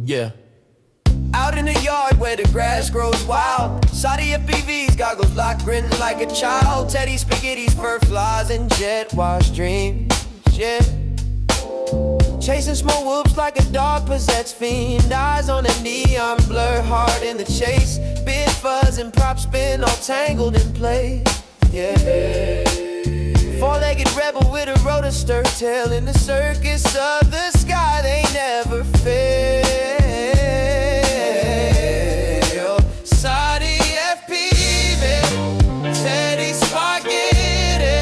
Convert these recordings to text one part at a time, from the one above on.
Yeah. Out in the yard where the grass grows wild, CiottiFPV's goggles locked, grinning like a child. Teddy spaghetti's fur flies and jet wash dreams, yeah. Chasing small whoops like a dog possessed fiend. Eyes on a neon blur, hard in the chase. Big fuzz and prop spin all tangled in place, yeah. Four-legged rebel with a rotor stir tail in the circus of the sky. They never fail. CiottiFPV, Teddy spaghetti,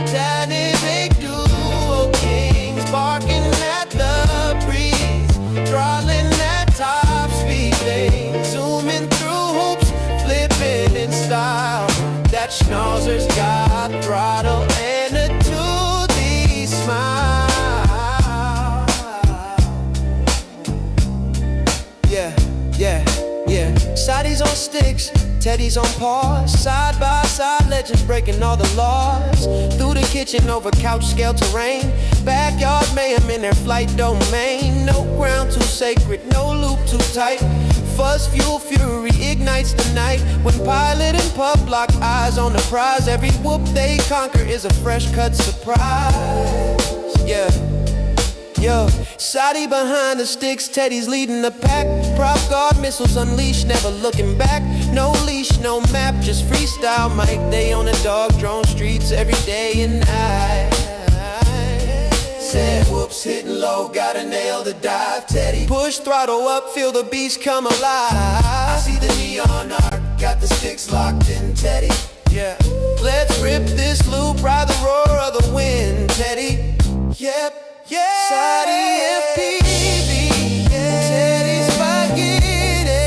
dynamic duo kings, barking at the breeze, throttling at top speed, they zooming through hoops, flipping in style. That schnauzer's got throttle and a toothy smile. Yeah, yeah, yeah. Sighties on sticks, Teddy's on paws, side by side legends breaking all the laws. Through the kitchen over couch scale terrain, backyard mayhem in their flight domain. No ground too sacred, no loop too tight. Fuzz fuel fury ignites the night. When pilot and pup lock eyes on the prize, every whoop they conquer is a fresh cut surprise. Yeah, yo, Saudi behind the sticks, Teddy's leading the pack. Prop guard missiles unleashed, never looking back. No leash, no map, just freestyle mic. They on the dog drone streets every day and night. Said whoops, hitting low, gotta nail the dive. Teddy push throttle up, feel the beast come alive. I see the neon arc, got the sticks locked in, Teddy. Yeah, let's rip this loop, ride the roar of the wind, Teddy. Yep, yeah. CiottiFPV, Teddy spaghetti,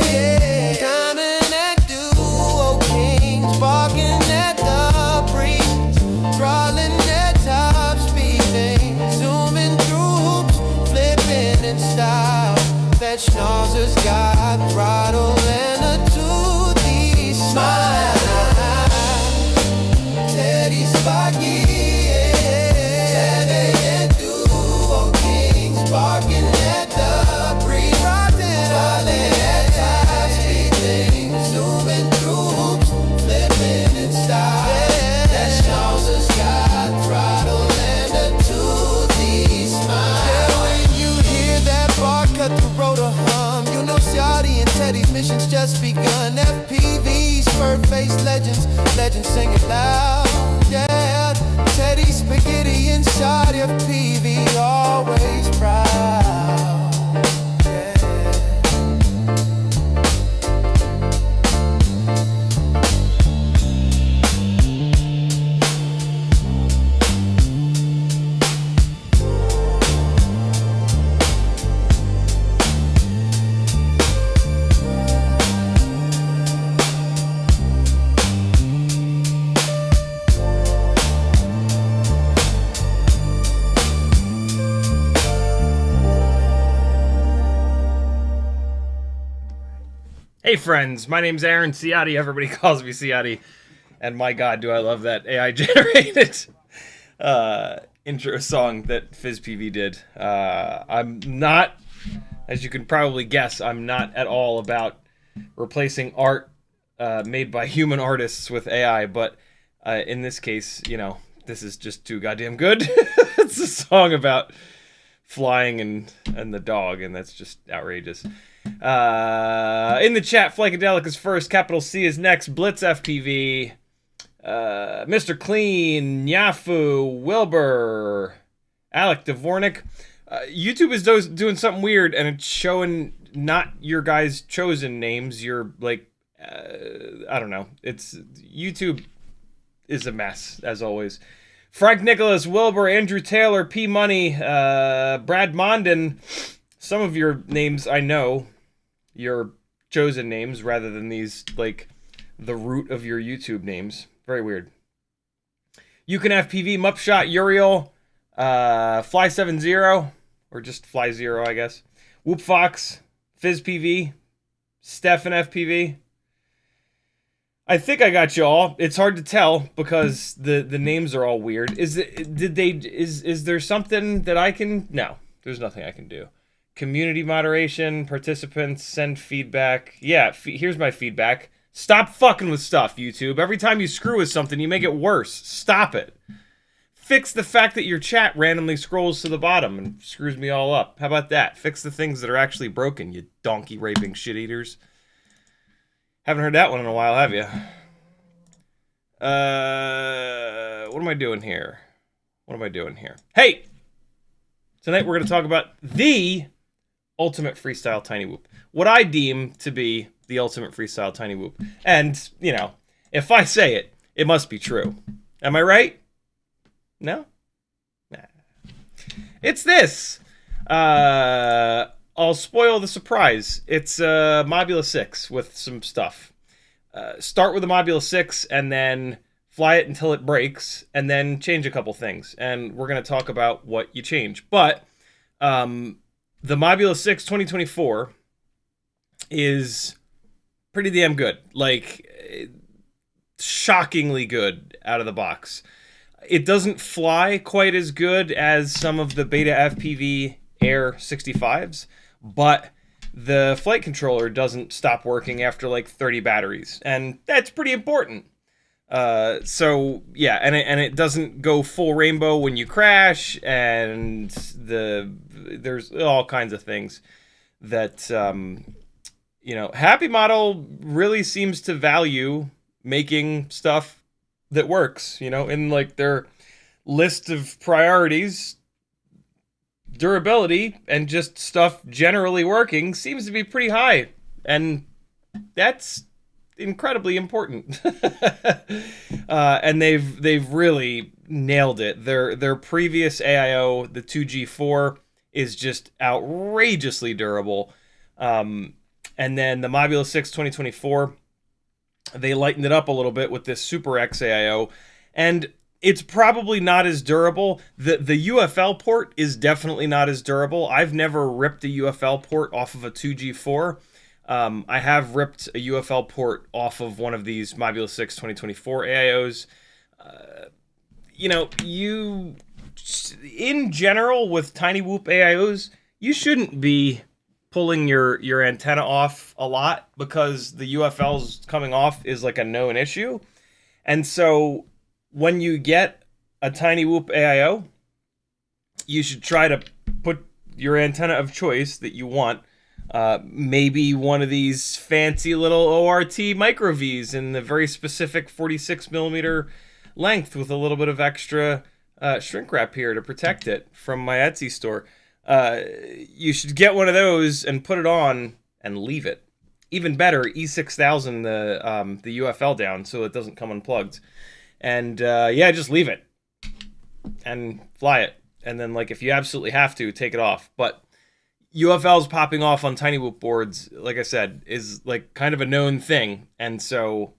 diamond and duo kings, barking at the breeze, throttling at top speed, zooming through hoops, flipping in style. That schnauzer's got throttle and a toothy smile. Teddy spaghetti, barking at the breeze, throttling at top speed, things zooming through hoops, flipping in style. That schnauzer's got throttle and a toothy smile. Yeah, when you hear that bar cut the rotor hum, you know Ciotti and Teddy's mission's just begun. FPV's fur-faced legends, legends singing loud. Yeah, Teddy spaghetti and CiottiFPV always proud. Yeah. Hey friends, my name's Aaron Ciotti. Everybody calls me Ciotti. And my god, do I love that AI generated intro song that FizzPV did. I'm not, as you can probably guess, I'm not at all about replacing art made by human artists with AI, but in this case, you know, this is just too goddamn good. It's a song about flying and the dog, and that's just outrageous. In the chat, Flankadelic is first, Capital C is next, Blitz FPV, Mr. Clean, Yafu, Wilbur, Alec Dvornik. YouTube is doing something weird, and it's showing not your guys' chosen names. You're like, I don't know. It's YouTube is a mess, as always. Frank Nicholas, Wilbur, Andrew Taylor, P Money, Brad Mondin. Some of your names I know, your chosen names, rather than these, like, the root of your YouTube names. Very weird. FPV, Mupshot, Uriel, Fly 70, or just Fly 0, I guess. Whoop Fox, FizPV, Stefan FPV. I think I got you all. It's hard to tell because the names are all weird. Is there something that I can? No, there's nothing I can do. Community moderation, participants, send feedback. Yeah, here's my feedback. Stop fucking with stuff, YouTube. Every time you screw with something, you make it worse. Stop it. Fix the fact that your chat randomly scrolls to the bottom and screws me all up. How about that? Fix the things that are actually broken, you donkey raping shit eaters. Haven't heard that one in a while, have you? What am I doing here? Hey! Tonight we're going to talk about the ultimate freestyle TinyWhoop. What I deem to be the ultimate freestyle TinyWhoop. And, you know, if I say it, it must be true. Am I right? No? Nah. It's this! I'll spoil the surprise. It's Mobula6 with some stuff. Start with the Mobula6 and then fly it until it breaks, and then change a couple things. And we're going to talk about what you change. But the Mobula6 2024 is pretty damn good. Like, shockingly good out of the box. It doesn't fly quite as good as some of the Beta FPV Air 65s, but the flight controller doesn't stop working after like 30 batteries, and that's pretty important. So yeah, and it doesn't go full rainbow when you crash, and there's all kinds of things that you know, Happy Model really seems to value making stuff that works, you know, in like their list of priorities. Durability and just stuff generally working seems to be pretty high, and that's incredibly important. And they've really nailed it. Their previous AIO, the 2G4, is just outrageously durable. And then the Mobula6 2024, they lightened it up a little bit with this Super X AIO, and it's probably not as durable. The UFL port is definitely not as durable. I've never ripped a UFL port off of a 2G4. I have ripped a UFL port off of one of these Mobula6 2024 AIOs. You know, in general with TinyWhoop AIOs, you shouldn't be pulling your antenna off a lot because the UFLs coming off is like a known issue. And so when you get a TinyWhoop AIO, you should try to put your antenna of choice that you want. Maybe one of these fancy little ORT micro Vs in the very specific 46mm length with a little bit of extra shrink wrap here to protect it from my Etsy store. You should get one of those and put it on and leave it. Even better, E6000 the UFL down so it doesn't come unplugged. And yeah, just leave it and fly it. And then, like, if you absolutely have to, take it off. But UFLs popping off on TinyWhoop boards, like I said, is like kind of a known thing. And so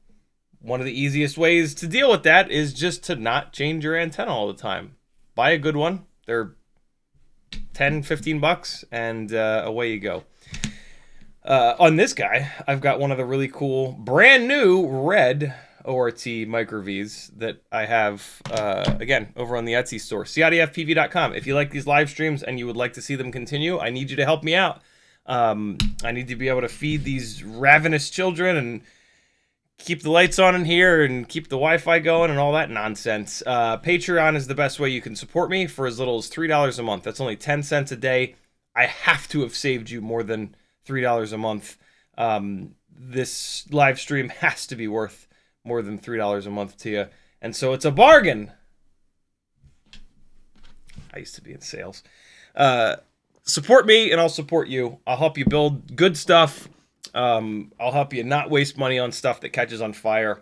one of the easiest ways to deal with that is just to not change your antenna all the time. Buy a good one. They're 10, 15 bucks, and away you go. On this guy, I've got one of the really cool, brand new red ORT micro Vs that I have, again, over on the Etsy store, CiottiFPV.com. If you like these live streams and you would like to see them continue, I need you to help me out. I need to be able to feed these ravenous children and keep the lights on in here and keep the Wi-Fi going and all that nonsense. Patreon is the best way you can support me for as little as $3 a month. That's only 10 cents a day. I have to have saved you more than $3 a month. This live stream has to be worth more than $3 a month to you. And so it's a bargain. I used to be in sales. Support me and I'll support you. I'll help you build good stuff. I'll help you not waste money on stuff that catches on fire.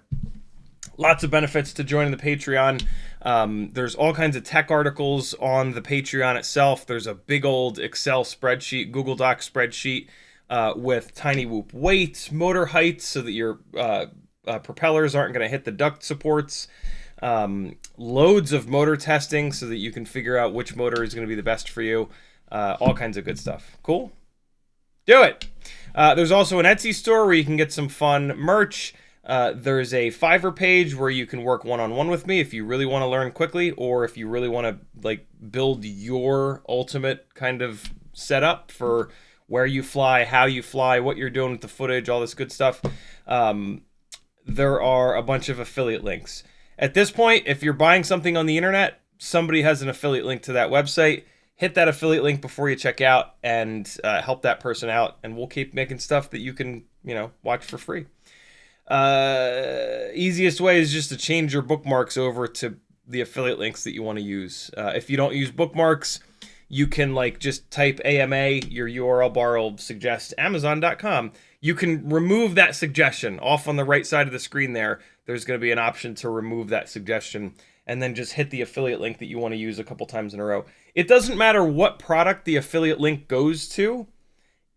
Lots of benefits to joining the Patreon. There's all kinds of tech articles on the Patreon itself. There's a big old Excel spreadsheet, Google Doc spreadsheet with TinyWhoop weight, motor height, so that your propellers aren't going to hit the duct supports. loads of motor testing so that you can figure out which motor is going to be the best for you. All kinds of good stuff. Cool? Do it! There's also an Etsy store where you can get some fun merch. There's a Fiverr page where you can work one-on-one with me if you really want to learn quickly, or if you really want to like build your ultimate kind of setup for where you fly, how you fly, what you're doing with the footage, all this good stuff. There are a bunch of affiliate links. At this point, if you're buying something on the internet, somebody has an affiliate link to that website. Hit that affiliate link before you check out and help that person out, and we'll keep making stuff that you can, watch for free. Easiest way is just to change your bookmarks over to the affiliate links that you want to use. If you don't use bookmarks, you can just type AMA, your URL bar will suggest Amazon.com. You can remove that suggestion. Off on the right side of the screen there's going to be an option to remove that suggestion, and then just hit the affiliate link that you want to use a couple times in a row. It doesn't matter what product the affiliate link goes to,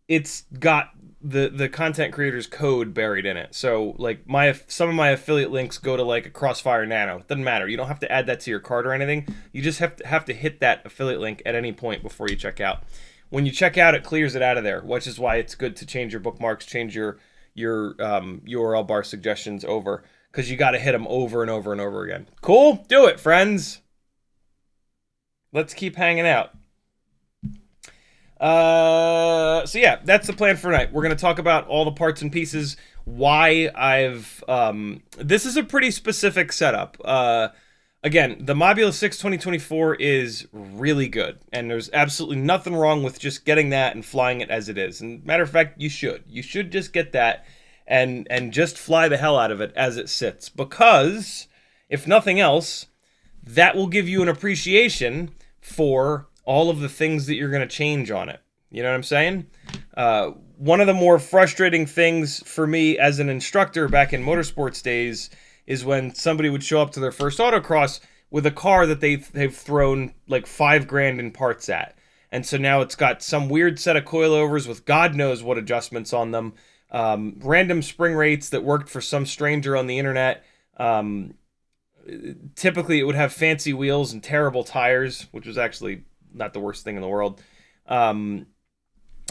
it's got the content creator's code buried in it. So some of my affiliate links go to a Crossfire Nano. It doesn't matter. You don't have to add that to your cart or anything. You just have to hit that affiliate link at any point before you check out. When you check out, it clears it out of there, which is why it's good to change your bookmarks, change your URL bar suggestions over, because you got to hit them over and over and over again. Cool? Do it, friends. Let's keep hanging out. So yeah, that's the plan for tonight. We're going to talk about all the parts and pieces, why I've, this is a pretty specific setup. Again, the Mobula6 2024 is really good, and there's absolutely nothing wrong with just getting that and flying it as it is. And matter of fact, you should just get that and just fly the hell out of it as it sits, because if nothing else, that will give you an appreciation for all of the things that you're going to change on it. You know what I'm saying? One of the more frustrating things for me as an instructor back in motorsports days is when somebody would show up to their first autocross with a car that they've thrown $5,000 in parts at. And so now it's got some weird set of coilovers with God knows what adjustments on them, random spring rates that worked for some stranger on the internet. Typically it would have fancy wheels and terrible tires, which was actually not the worst thing in the world.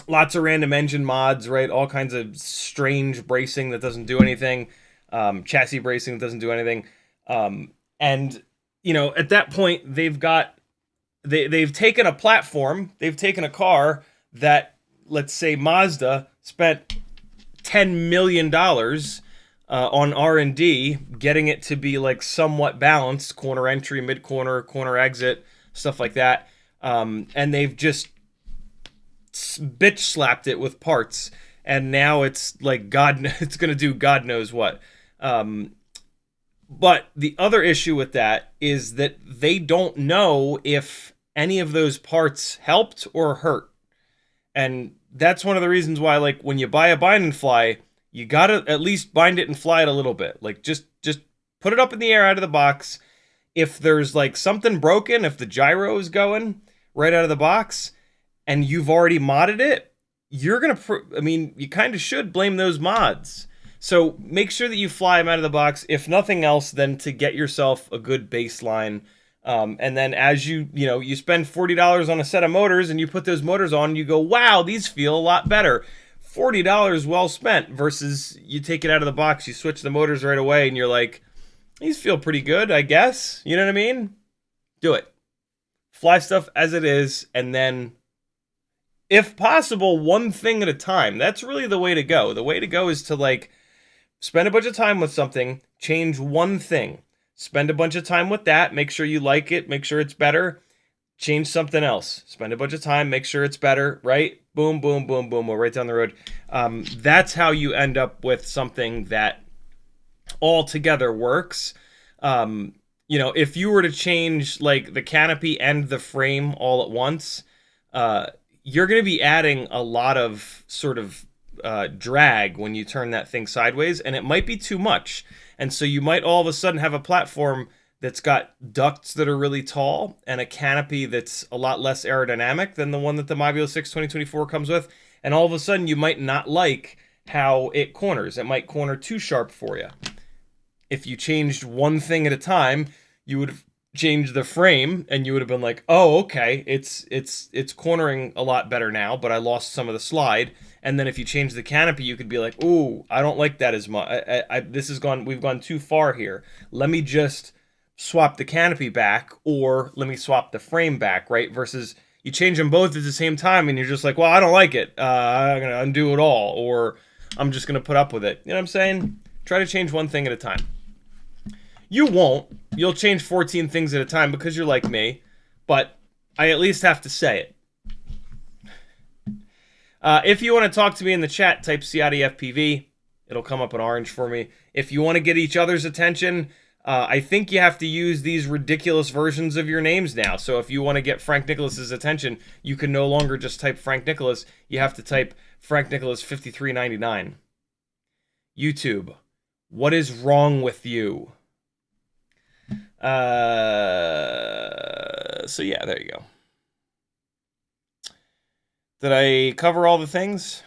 Lots of random engine mods, right? All kinds of strange bracing that doesn't do anything. Chassis bracing that doesn't do anything. And, at that point, they've taken a platform, they've taken a car that, let's say Mazda spent $10 million on R&D, getting it to be somewhat balanced, corner entry, mid-corner, corner exit, stuff like that. And they've just bitch slapped it with parts, and now it's it's going to do God knows what. But the other issue with that is that they don't know if any of those parts helped or hurt. And that's one of the reasons why, when you buy a bind and fly, you got to at least bind it and fly it a little bit. Just put it up in the air out of the box. If there's something broken, if the gyro is going right out of the box and you've already modded it, you're going to, you kind of should blame those mods. So make sure that you fly them out of the box, if nothing else, then to get yourself a good baseline. And then as you spend $40 on a set of motors and you put those motors on, you go, wow, these feel a lot better. $40 well spent, versus you take it out of the box, you switch the motors right away, and you're like, these feel pretty good, I guess. You know what I mean? Do it. Fly stuff as it is, and then, if possible, one thing at a time. That's really the way to go. The way to go is to, spend a bunch of time with something, change one thing. Spend a bunch of time with that, make sure you like it, make sure it's better. Change something else. Spend a bunch of time, make sure it's better, right? Boom, boom, boom, boom, we're right down the road. That's how you end up with something that all together works. If you were to change the canopy and the frame all at once, you're going to be adding a lot of sort of drag when you turn that thing sideways, and it might be too much. And so you might all of a sudden have a platform that's got ducts that are really tall and a canopy that's a lot less aerodynamic than the one that the Mobula6 2024 comes with. And all of a sudden you might not like how it corners. It might corner too sharp for you. if you changed one thing at a time, you would have changed the frame, and you would have been like, oh, okay, it's cornering a lot better now, but I lost some of the slide. And then if you change the canopy, you could be like, ooh, I don't like that as much. We've gone too far here. Let me just swap the canopy back, or let me swap the frame back, right? Versus you change them both at the same time, and you're just like, well, I don't like it. I'm gonna undo it all, or I'm just gonna put up with it. You know what I'm saying? Try to change one thing at a time. You won't. You'll change 14 things at a time because you're like me, but I at least have to say it. If you want to talk to me in the chat, type CiottiFPV. It'll come up in orange for me. If you want to get each other's attention, I think you have to use these ridiculous versions of your names now. So if you want to get Frank Nicholas's attention, you can no longer just type Frank Nicholas. You have to type Frank Nicholas 5399. YouTube, what is wrong with you? So yeah, there you go. Did I cover all the things?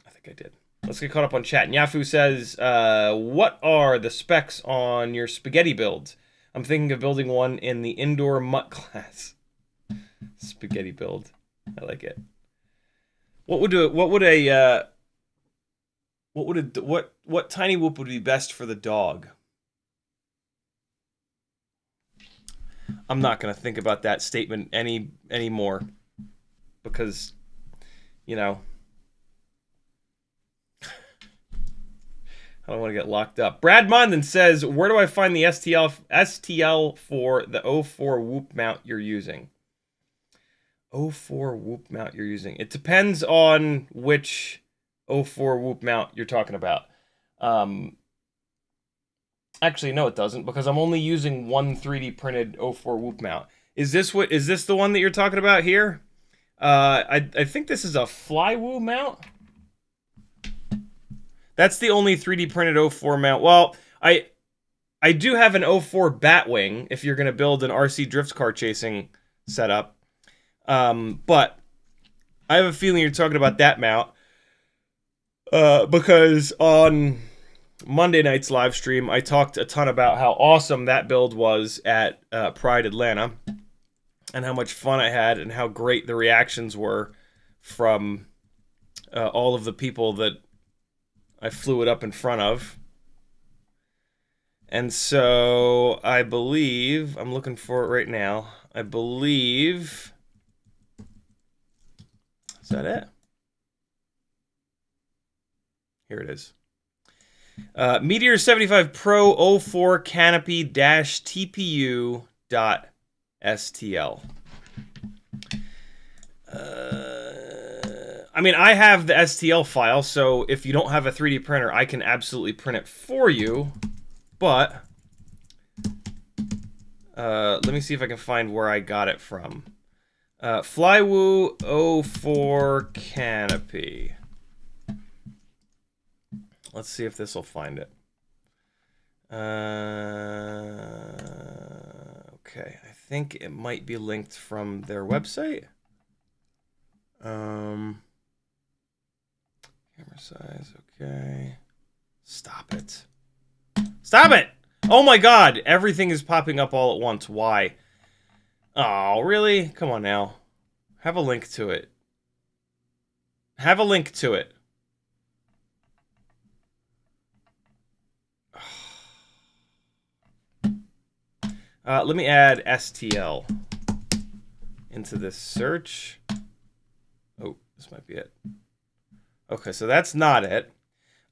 I think I did. Let's get caught up on chat. Nyafu says, what are the specs on your spaghetti build? I'm thinking of building one in the indoor mutt class. Spaghetti build. I like it. What TinyWhoop would be best for the dog? I'm not going to think about that statement anymore because, you know, I don't want to get locked up. Brad Mondon says, where do I find the STL for the 04 Whoop mount you're using? 04 Whoop mount you're using. It depends on which 04 Whoop mount you're talking about. Actually, no, it doesn't, because I'm only using one 3D printed 04 Whoop mount. Is this the one that you're talking about here? I think this is a Flywoo mount. That's the only 3D printed 04 mount. Well, I do have an 04 Batwing if you're gonna build an RC drift car chasing setup. But I have a feeling you're talking about that mount. Because on Monday night's live stream, I talked a ton about how awesome that build was at Pride Atlanta, and how much fun I had, and how great the reactions were from all of the people that I flew it up in front of. And so I believe, I'm looking for it right now, I believe, is that it? Here it is. Meteor 75 Pro 04 Canopy TPU .stl. I mean, I have the STL file, so if you don't have a 3D printer, I can absolutely print it for you. But let me see if I can find where I got it from. Flywoo 04 Canopy. Let's see if this will find it. Okay, I think it might be linked from their website. Camera size, okay. Stop it. Stop it! Oh my god, everything is popping up all at once. Why? Oh, really? Come on now. Have a link to it. Have a link to it. Let me add STL into this search. Oh, this might be it. Okay, so that's not it.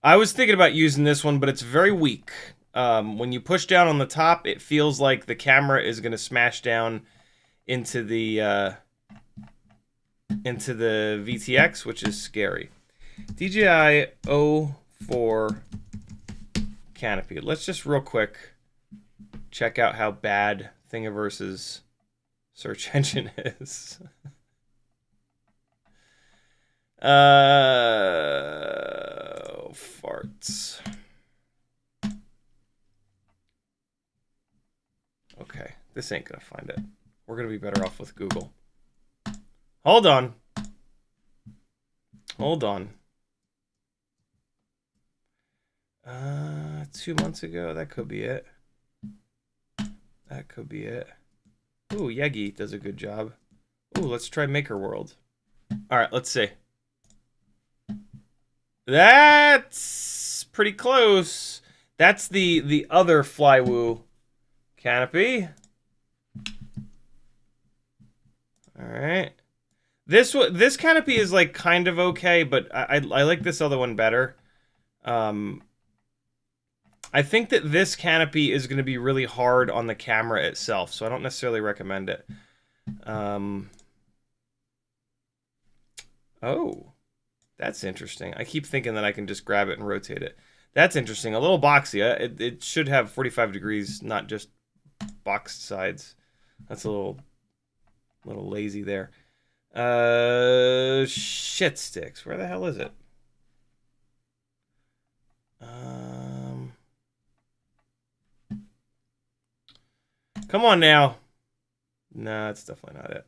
I was thinking about using this one, but it's very weak. When you push down on the top, it feels like the camera is going to smash down into the VTX, which is scary. DJI 04 Canopy. Let's just real quick check out how bad Thingiverse's search engine is. Farts. Okay, this ain't gonna find it. We're gonna be better off with Google. Hold on. Hold on. that 2 months ago? That could be it. That could be it. Ooh, Yegi does a good job. Ooh, let's try Maker World. All right, let's see. That's pretty close. That's the other FlyWoo canopy. All right. This canopy is like kind of okay, but I like this other one better. I think that this canopy is going to be really hard on the camera itself, so I don't necessarily recommend it. Oh, that's interesting. I keep thinking that I can just grab it and rotate it. That's interesting. A little boxy. It should have 45 degrees, not just boxed sides. That's a little lazy there. Shit sticks. Where the hell is it? Come on now. No, that's definitely not it.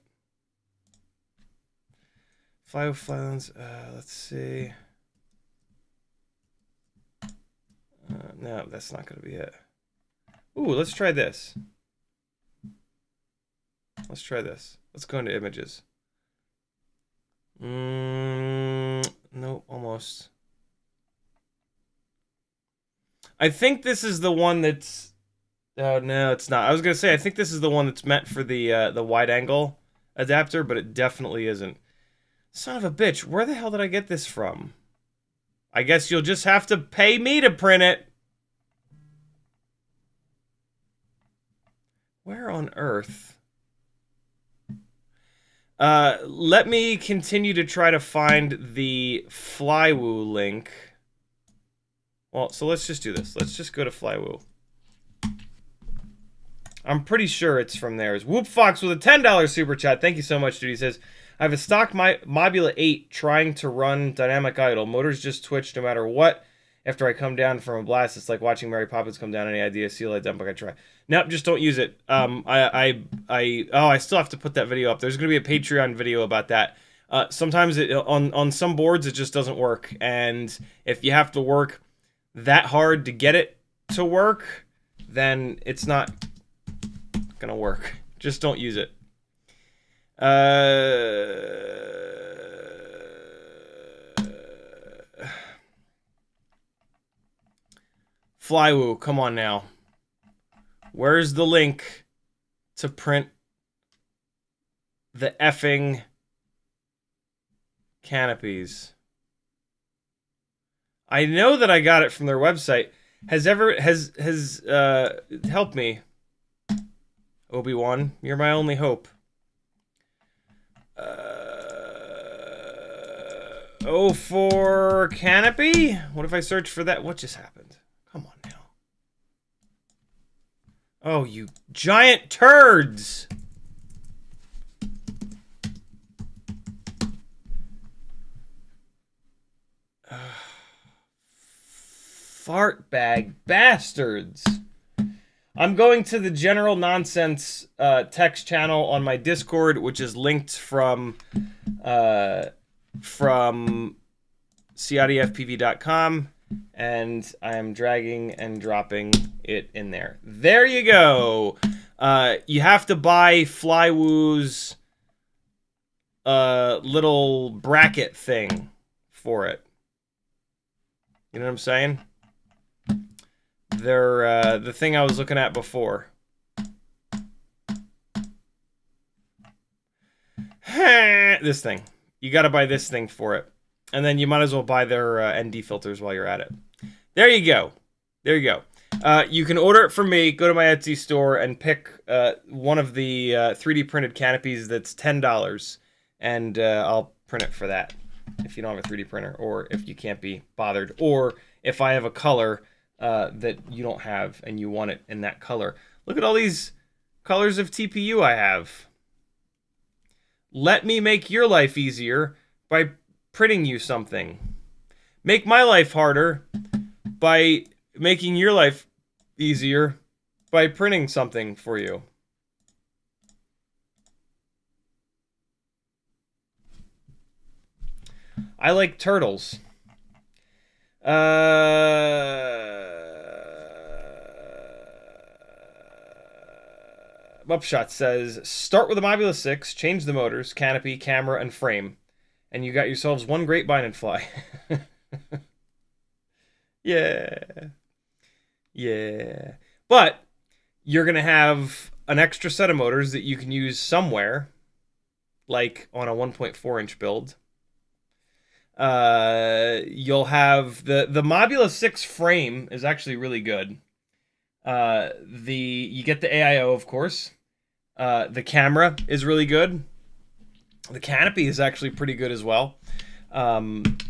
Flylands. Let's see. No, that's not going to be it. Ooh, let's try this. Let's try this. Let's go into images. Nope, almost. I think this is the one that's... Oh, no, it's not. I was going to say, I think this is the one that's meant for the wide angle adapter, but it definitely isn't. Son of a bitch, where the hell did I get this from? I guess you'll just have to pay me to print it. Where on earth? Let me continue to try to find the FlyWoo link. Well, so let's just do this. Let's just go to FlyWoo. I'm pretty sure it's from there. Whoop Fox with a $10 super chat. Thank you so much, dude. He says, I have a stock Mobula 8 trying to run dynamic idle. Motors just twitch no matter what. After I come down from a blast, it's like watching Mary Poppins come down. Any idea? See light dump, I try. Nope, just don't use it. I still have to put that video up. There's going to be a Patreon video about that. Sometimes on some boards it just doesn't work, and if you have to work that hard to get it to work, then it's not gonna work. Just don't use it. FlyWoo, come on now. Where's the link to print the effing canopies? I know that I got it from their website. Has helped me. Obi-Wan, you're my only hope. Oh, for canopy? What if I search for that? What just happened? Come on now. Oh, you giant turds! Fart bag bastards. I'm going to the general nonsense text channel on my Discord, which is linked from CiottiFPV.com, and I am dragging and dropping it in there. There you go. You have to buy FlyWoo's little bracket thing for it. You know what I'm saying? They're the thing I was looking at before. This thing. You got to buy this thing for it. And then you might as well buy their ND filters while you're at it. There you go. There you go. You can order it from me. Go to my Etsy store and pick one of the 3D printed canopies that's $10. And I'll print it for that. If you don't have a 3D printer, or if you can't be bothered, or if I have a color that you don't have and you want it in that color. Look at all these colors of TPU I have. Let me make your life easier by printing you something. Make my life harder by making your life easier by printing something for you. I like turtles. Upshot says, start with a Mobula 6, change the motors, canopy, camera, and frame, and you got yourselves one great bind and fly. Yeah. Yeah. But you're going to have an extra set of motors that you can use somewhere, like on a 1.4-inch build. You'll have the Mobula 6 frame is actually really good. You get the AIO, of course. The camera is really good. The canopy is actually pretty good as well. And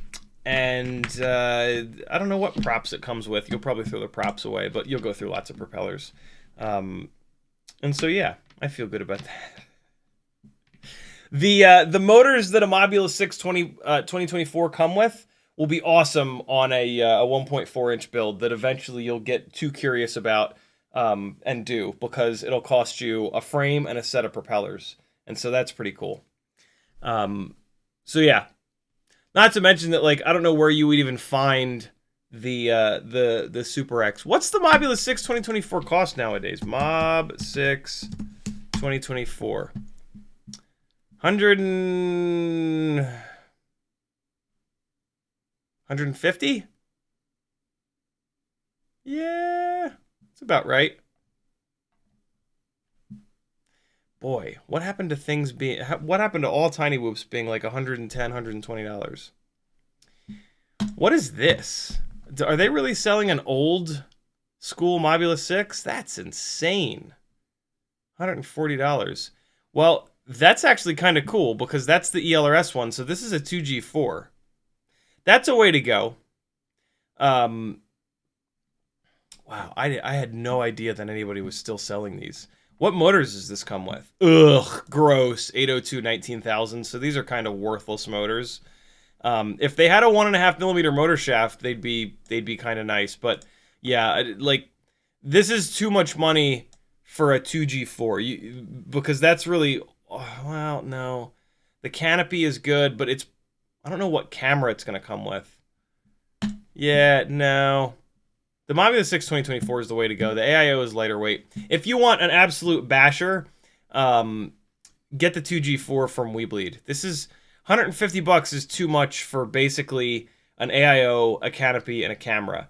I don't know what props it comes with. You'll probably throw the props away, but you'll go through lots of propellers. And so yeah, I feel good about that. The motors that a Mobula 6 2024 come with will be awesome on a 1.4-inch build that eventually you'll get too curious about and do, because it'll cost you a frame and a set of propellers, and so that's pretty cool. So yeah, not to mention that, like, I don't know where you would even find the Super X. What's the Mobula 6 2024 cost nowadays? Mob 6 2024. 150? Yeah, that's about right. Boy, what happened to things being... What happened to all TinyWhoops being like $110, $120? What is this? Are they really selling an old school Mobula 6? That's insane. $140. Well, that's actually kind of cool, because that's the ELRS one, so this is a 2G4. That's a way to go. Wow, I had no idea that anybody was still selling these. What motors does this come with? Ugh, gross. 802 19,000. So these are kind of worthless motors. If they had a 1.5mm motor shaft, they'd be kind of nice. But yeah, like, this is too much money for a 2G4. Because that's really... well, no. The canopy is good, but it's... I don't know what camera it's going to come with. Yeah, no. The Mobula 6 2024 is the way to go. The AIO is lighter weight. If you want an absolute basher, get the 2G4 from Weebleed. This is... $150 is too much for basically an AIO, a canopy, and a camera.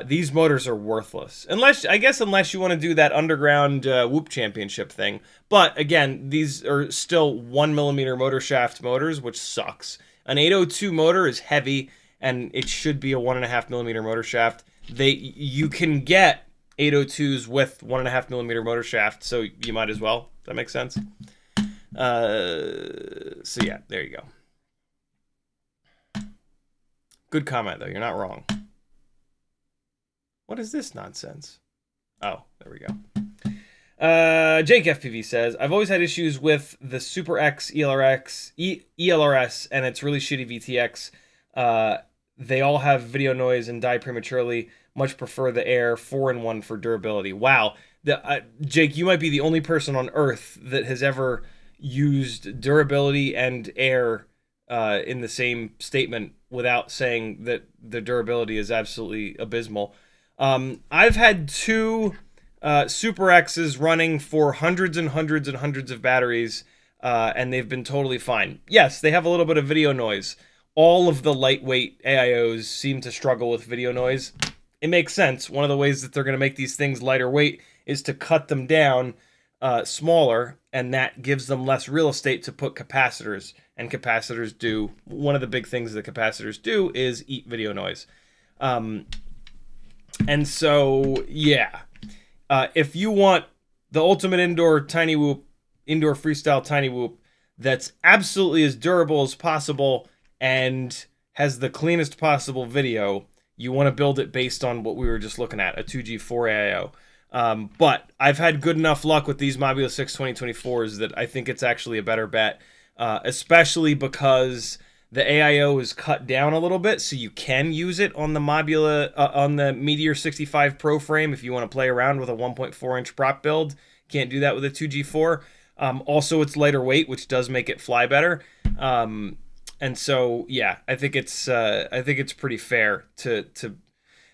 These motors are worthless. Unless you want to do that underground Whoop Championship thing. But again, these are still 1mm motor shaft motors, which sucks. An 802 motor is heavy, and it should be a 1.5mm motor shaft. You can get 802s with 1.5mm motor shaft, so you might as well. Does that make sense? So yeah, there you go. Good comment, though. You're not wrong. What is this nonsense? Oh, there we go. Jake FPV says, I've always had issues with the Super X ELRS, and it's really shitty VTX. They all have video noise and die prematurely. Much prefer the Air 4-in-1 for durability. Wow. Jake, you might be the only person on Earth that has ever used durability and Air in the same statement without saying that the durability is absolutely abysmal. I've had two Super X's running for hundreds and hundreds and hundreds of batteries, and they've been totally fine. Yes, they have a little bit of video noise. All of the lightweight AIOs seem to struggle with video noise. It makes sense. One of the ways that they're going to make these things lighter weight is to cut them down smaller, and that gives them less real estate to put capacitors. And capacitors do... One of the big things that capacitors do is eat video noise. And so, yeah. If you want the ultimate indoor TinyWhoop, indoor freestyle TinyWhoop that's absolutely as durable as possible and has the cleanest possible video, you want to build it based on what we were just looking at, a 2G4 AIO. But I've had good enough luck with these Mobula 6 2024s that I think it's actually a better bet, especially because the AIO is cut down a little bit, so you can use it on the on the Meteor 65 Pro frame if you want to play around with a 1.4-inch prop build. Can't do that with a 2G4. Also, it's lighter weight, which does make it fly better. And so, yeah, I think it's pretty fair to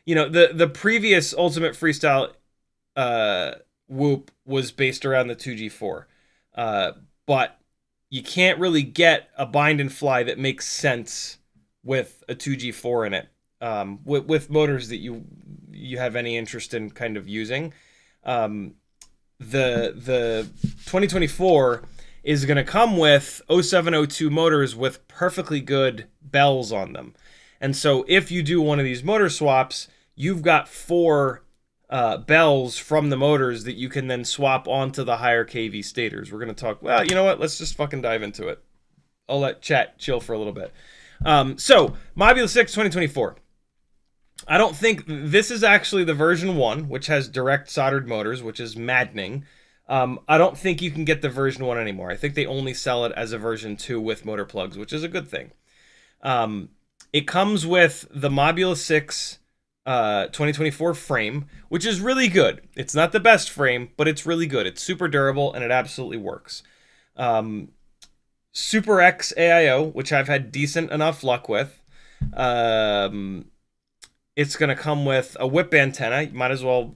the previous Ultimate Freestyle TinyWhoop was based around the 2G4. But you can't really get a bind and fly that makes sense with a 2G4 in it, with motors that you have any interest in kind of using. The 2024 is going to come with 0702 motors with perfectly good bells on them. And so if you do one of these motor swaps, you've got 4 bells from the motors that you can then swap onto the higher KV stators. We're going to talk, well, you know what? Let's just fucking dive into it. I'll let chat chill for a little bit. So, Mobula6 2024. I don't think this is actually the version 1, which has direct soldered motors, which is maddening. I don't think you can get the version 1 anymore. I think they only sell it as a version 2 with motor plugs, which is a good thing. It comes with the Mobula6 2024 frame, which is really good. It's not the best frame, but it's really good. It's super durable, and it absolutely works. Super X AIO, which I've had decent enough luck with. It's going to come with a whip antenna. You might as well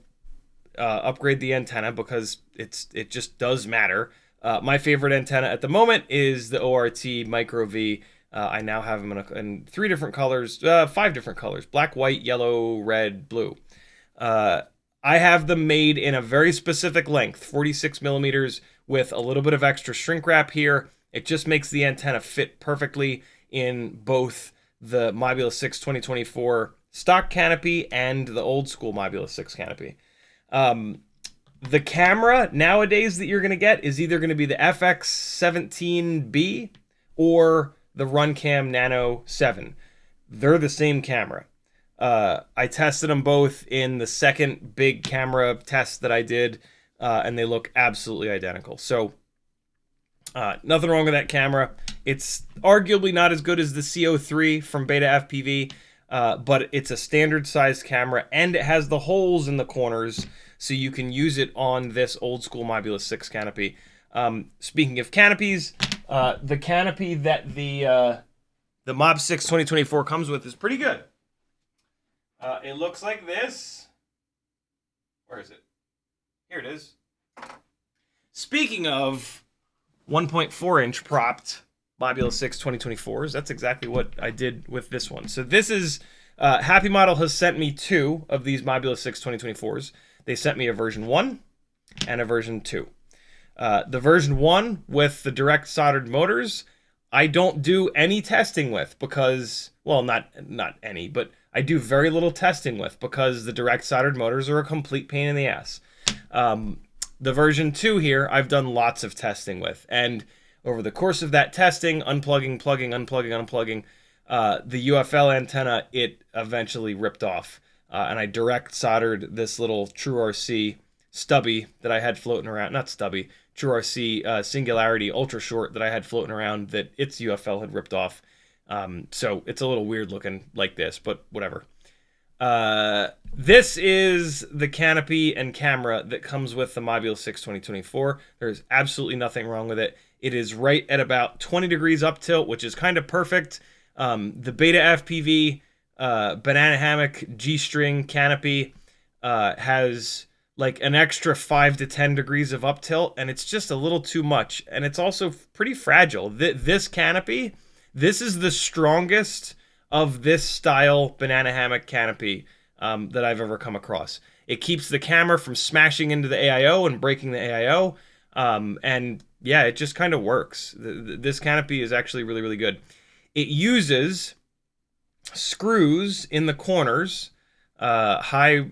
upgrade the antenna because it just does matter. My favorite antenna at the moment is the ORT Micro V. I now have them in 3 different colors, 5 different colors: black, white, yellow, red, blue. I have them made in a very specific length, 46 millimeters, with a little bit of extra shrink wrap here. It just makes the antenna fit perfectly in both the Mobula6 2024 stock canopy and the old school Mobula6 canopy. The camera nowadays that you're going to get is either going to be the FX17B or the Runcam Nano 7. They're the same camera. I tested them both in the second big camera test that I did, and they look absolutely identical. So nothing wrong with that camera. It's arguably not as good as the CO3 from BetaFPV, but it's a standard sized camera, and it has the holes in the corners, so you can use it on this old school Mobula6 canopy. Speaking of canopies, the canopy that the Mob6 2024 comes with is pretty good. It looks like this. Where is it? Here it is. Speaking of 1.4-inch propped Mobula6 2024s, that's exactly what I did with this one. So this is, Happy Model has sent me 2 of these Mobula6 2024s. They sent me a version 1 and a version 2. The version 1 with the direct soldered motors, I don't do any testing with because, well, not any, but I do very little testing with because the direct soldered motors are a complete pain in the ass. The version 2 here, I've done lots of testing with, and over the course of that testing, unplugging, plugging, unplugging, the UFL antenna, it eventually ripped off, and I direct soldered this little TrueRC stubby that I had floating around, not stubby, TrueRC Singularity ultra short that I had floating around that its UFL had ripped off. So it's a little weird looking like this, but whatever. This is the canopy and camera that comes with the Mobula6 2024. There's absolutely nothing wrong with it. It is right at about 20 degrees up tilt, which is kind of perfect. The BetaFPV banana hammock G-string canopy has like an extra 5 to 10 degrees of up tilt, and it's just a little too much. And it's also pretty fragile. This canopy, this is the strongest of this style banana hammock canopy that I've ever come across. It keeps the camera from smashing into the AIO and breaking the AIO. And yeah, it just kind of works. This canopy is actually really, really good. It uses screws in the corners, high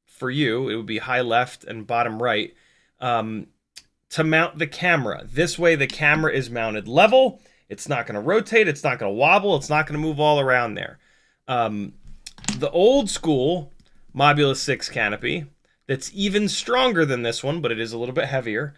for you, it would be high left and bottom right, to mount the camera. This way the camera is mounted level. It's not going to rotate. It's not going to wobble. It's not going to move all around there. The old school Mobula6 canopy, that's even stronger than this one, but it is a little bit heavier,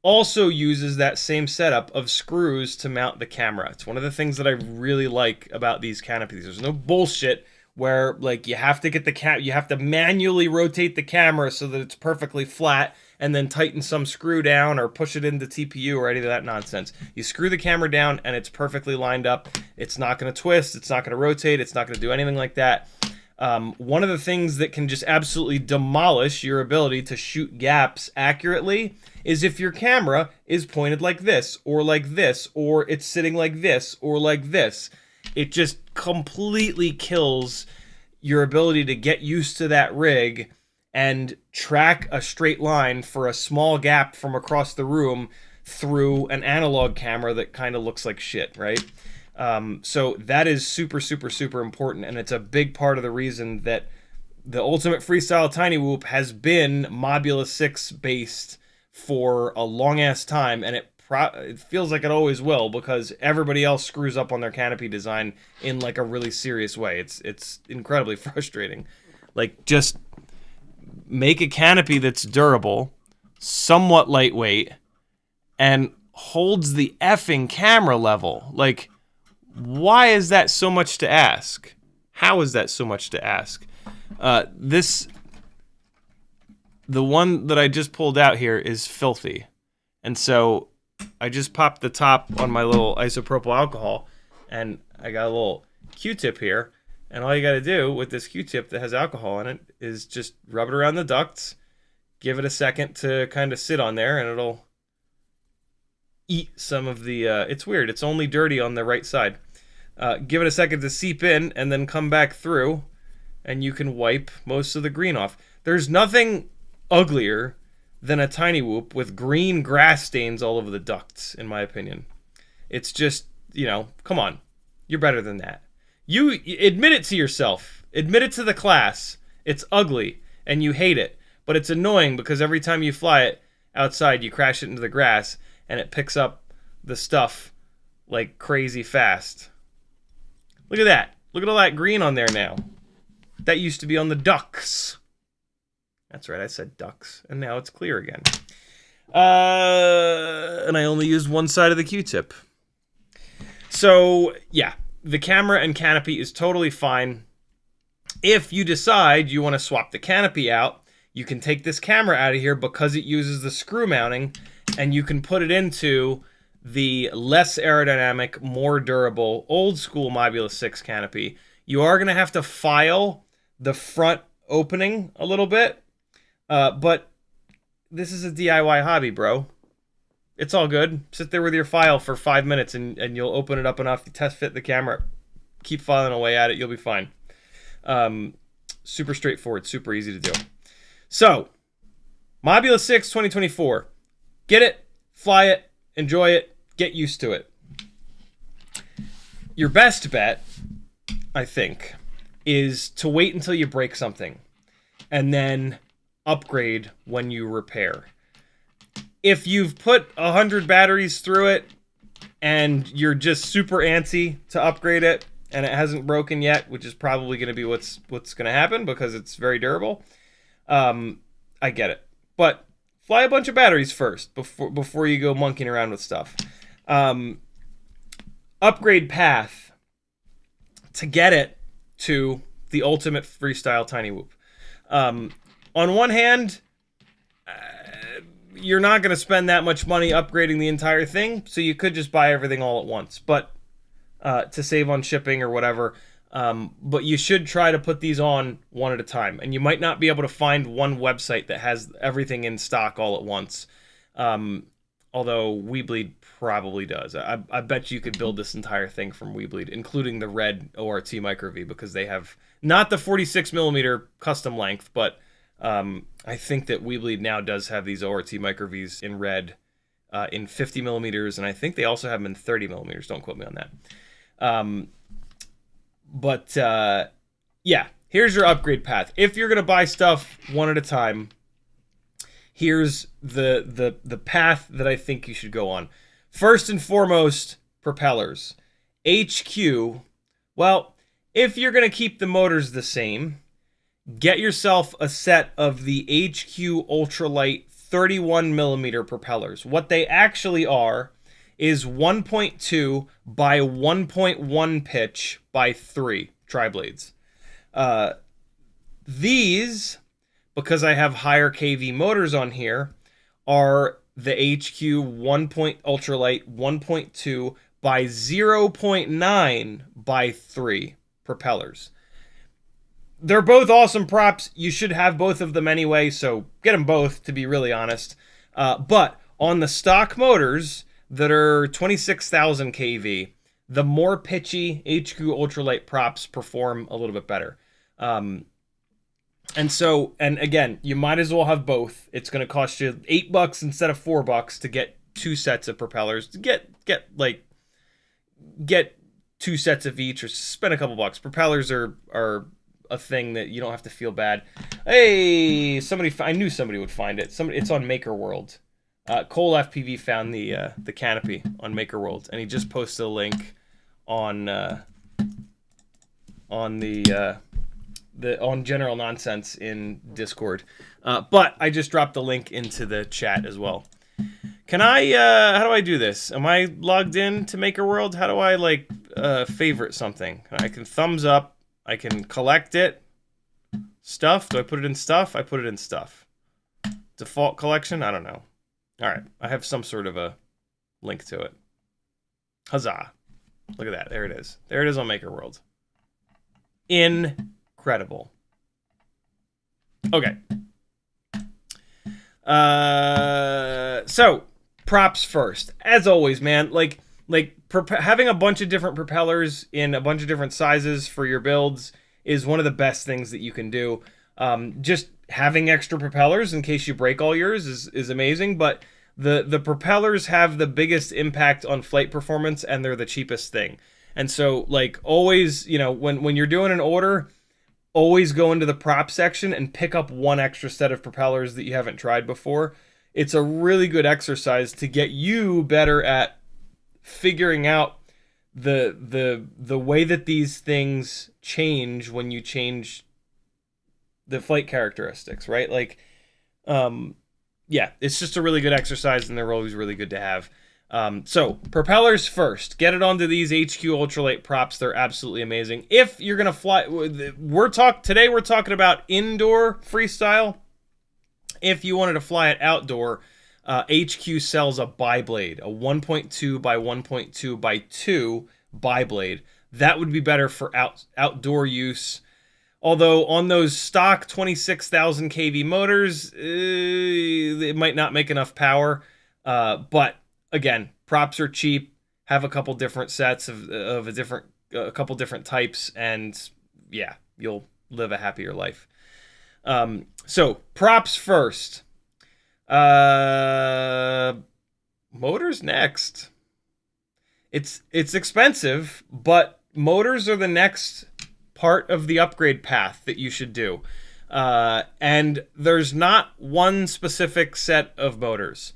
also uses that same setup of screws to mount the camera. It's one of the things that I really like about these canopies. There's no bullshit where like you have to get you have to manually rotate the camera so that it's perfectly flat and then tighten some screw down or push it into TPU or any of that nonsense. You screw the camera down and it's perfectly lined up. It's not going to twist. It's not going to rotate. It's not going to do anything like that. One of the things that can just absolutely demolish your ability to shoot gaps accurately is if your camera is pointed like this, or it's sitting like this, or like this. It just completely kills your ability to get used to that rig and track a straight line for a small gap from across the room through an analog camera that kind of looks like shit, right? So that is super, super, super important, and it's a big part of the reason that the Ultimate Freestyle TinyWhoop has been Mobula6 based for a long-ass time, and it feels like it always will, because everybody else screws up on their canopy design in like a really serious way. It's incredibly frustrating. Like, just make a canopy that's durable, somewhat lightweight, and holds the effing camera level. Like, why is that so much to ask? How is that so much to ask? The one that I just pulled out here is filthy. And so I just popped the top on my little isopropyl alcohol, and I got a little Q-tip here. And all you got to do with this Q-tip that has alcohol in it is just rub it around the ducts, give it a second to kind of sit on there, and it'll eat some of the... it's weird. It's only dirty on the right side. Give it a second to seep in, and then come back through, and you can wipe most of the green off. There's nothing uglier than a TinyWhoop with green grass stains all over the ducts, in my opinion. It's just, you know, come on. You're better than that. You admit it to yourself. Admit it to the class. It's ugly, and you hate it. But it's annoying because every time you fly it outside, you crash it into the grass, and it picks up the stuff like crazy fast. Look at that. Look at all that green on there now. That used to be on the ducks. That's right, I said ducks. And now it's clear again. And I only used one side of the Q-tip. So, yeah. The camera and canopy is totally fine. If you decide you want to swap the canopy out, you can take this camera out of here because it uses the screw mounting, and you can put it into the less aerodynamic, more durable, old school Mobula6 canopy. You are going to have to file the front opening a little bit, but this is a DIY hobby, bro. It's all good. Sit there with your file for 5 minutes and you'll open it up enough. You test fit the camera. Keep filing away at it. You'll be fine. Super straightforward. Super easy to do. So, Mobula6 2024. Get it. Fly it. Enjoy it. Get used to it. Your best bet, I think, is to wait until you break something and then upgrade when you repair. If you've put 100 batteries through it and you're just super antsy to upgrade it and it hasn't broken yet, which is probably going to be what's going to happen because it's very durable, I get it. But fly a bunch of batteries first before you go monkeying around with stuff. Upgrade path to get it to the Ultimate Freestyle TinyWhoop. On one hand, you're not going to spend that much money upgrading the entire thing, so you could just buy everything all at once, but to save on shipping or whatever. But you should try to put these on one at a time, and you might not be able to find one website that has everything in stock all at once. Although Weebleed probably does. I bet you could build this entire thing from Weebleed, including the red ORT Micro V, because they have not the 46mm custom length, but I think that Weebleed now does have these ORT Micro Vs in red, in 50mm, and I think they also have them in 30mm. Don't quote me on that. Yeah, here's your upgrade path. If you're gonna buy stuff one at a time, here's the path that I think you should go on. First and foremost, propellers. HQ, well, if you're gonna keep the motors the same, get yourself a set of the HQ ultralight 31mm propellers. What they actually are is 1.2 by 1.1 pitch by 3 tri-blades. These, because I have higher KV motors on here, are the HQ ultralight 1.2 by 0.9 by 3 propellers. they're both awesome props. You should have both of them anyway, so get them both, to be really honest. But on the stock motors that are 26,000 kV, the more pitchy HQ ultralight props perform a little bit better. And again, you might as well have both. It's going to cost you $8 instead of $4 to get 2 sets of propellers. To get 2 sets of each, or spend a couple bucks. Propellers are a thing that you don't have to feel bad. Hey, I knew somebody would find it. It's on Maker World. Cole FPV found the canopy on Maker World, and he just posted a link on General Nonsense in Discord. But I just dropped the link into the chat as well. Can I, how do I do this? Am I logged in to Maker World? How do I, favorite something? I can thumbs up. I can collect it. Stuff. Do I put it in stuff? I put it in stuff. Default collection? I don't know. All right. I have some sort of a link to it. Huzzah. Look at that. There it is. There it is on Maker World. Incredible. Okay. So props first, as always, man. Having a bunch of different propellers in a bunch of different sizes for your builds is one of the best things that you can do. Just having extra propellers in case you break all yours is amazing, but the propellers have the biggest impact on flight performance, and they're the cheapest thing. And so, always, when you're doing an order, always go into the prop section and pick up 1 extra set of propellers that you haven't tried before. It's a really good exercise to get you better at figuring out the way that these things change when you change the flight characteristics, right? Yeah, it's just a really good exercise, and they're always really good to have. So propellers first. Get it onto these HQ ultralight props. They're absolutely amazing. If you're gonna fly, today we're talking about indoor freestyle. If you wanted to fly it outdoor, HQ sells a bi-blade, a 1.2 by 1.2 by 2 bi-blade. That would be better for outdoor use. Although on those stock 26,000 kV motors, it might not make enough power. But again, props are cheap. Have a couple different sets of a couple different types, and yeah, you'll live a happier life. So props first. Motors next. It's expensive, but motors are the next part of the upgrade path that you should do. And there's not one specific set of motors.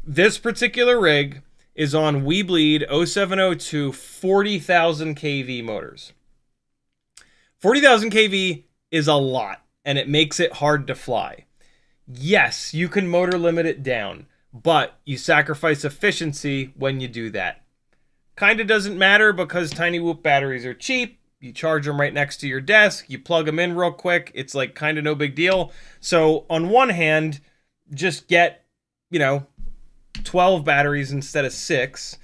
This particular rig is on WeBleed 0702 40,000 kV motors. 40,000 kV is a lot, and it makes it hard to fly. Yes, you can motor limit it down, but you sacrifice efficiency when you do that. Kinda doesn't matter because TinyWhoop batteries are cheap. You charge them right next to your desk. You plug them in real quick. It's kind of no big deal. So on one hand, just get, 12 batteries instead of 6.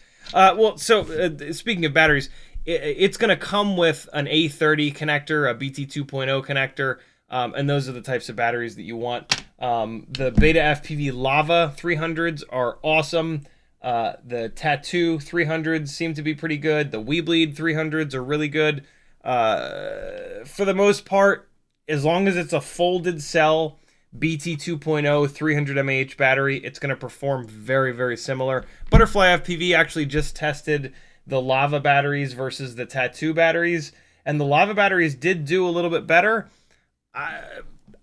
Speaking of batteries, it's going to come with an A30 connector, a BT 2.0 connector, and those are the types of batteries that you want. The Beta FPV Lava 300s are awesome. The Tattoo 300s seem to be pretty good. The WeBleed 300s are really good. For the most part, as long as it's a folded cell BT 2.0 300 mAh battery, it's going to perform very, very similar. Butterfly FPV actually just tested the Lava batteries versus the Tattoo batteries, and the Lava batteries did do a little bit better.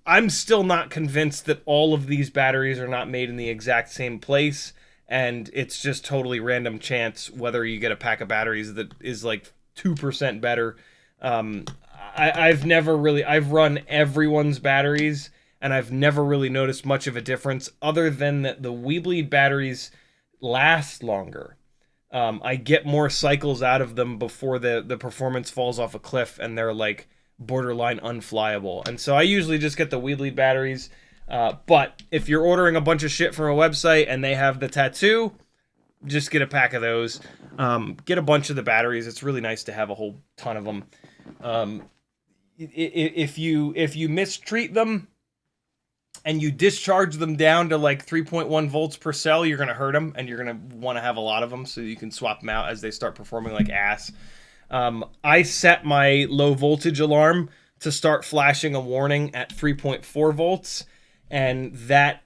I'm still not convinced that all of these batteries are not made in the exact same place, and it's just totally random chance whether you get a pack of batteries that is 2% better. I've run everyone's batteries, and I've never really noticed much of a difference other than that the WeBleed batteries last longer. I get more cycles out of them before the performance falls off a cliff and they're borderline unflyable. And so I usually just get the WeBleed batteries. But if you're ordering a bunch of shit from a website and they have the Tattoo, just get a pack of those. Get a bunch of the batteries. It's really nice to have a whole ton of them. if you mistreat them and you discharge them down to like 3.1 volts per cell, you're going to hurt them, and you're going to want to have a lot of them so you can swap them out as they start performing like ass. I set my low voltage alarm to start flashing a warning at 3.4 volts, and that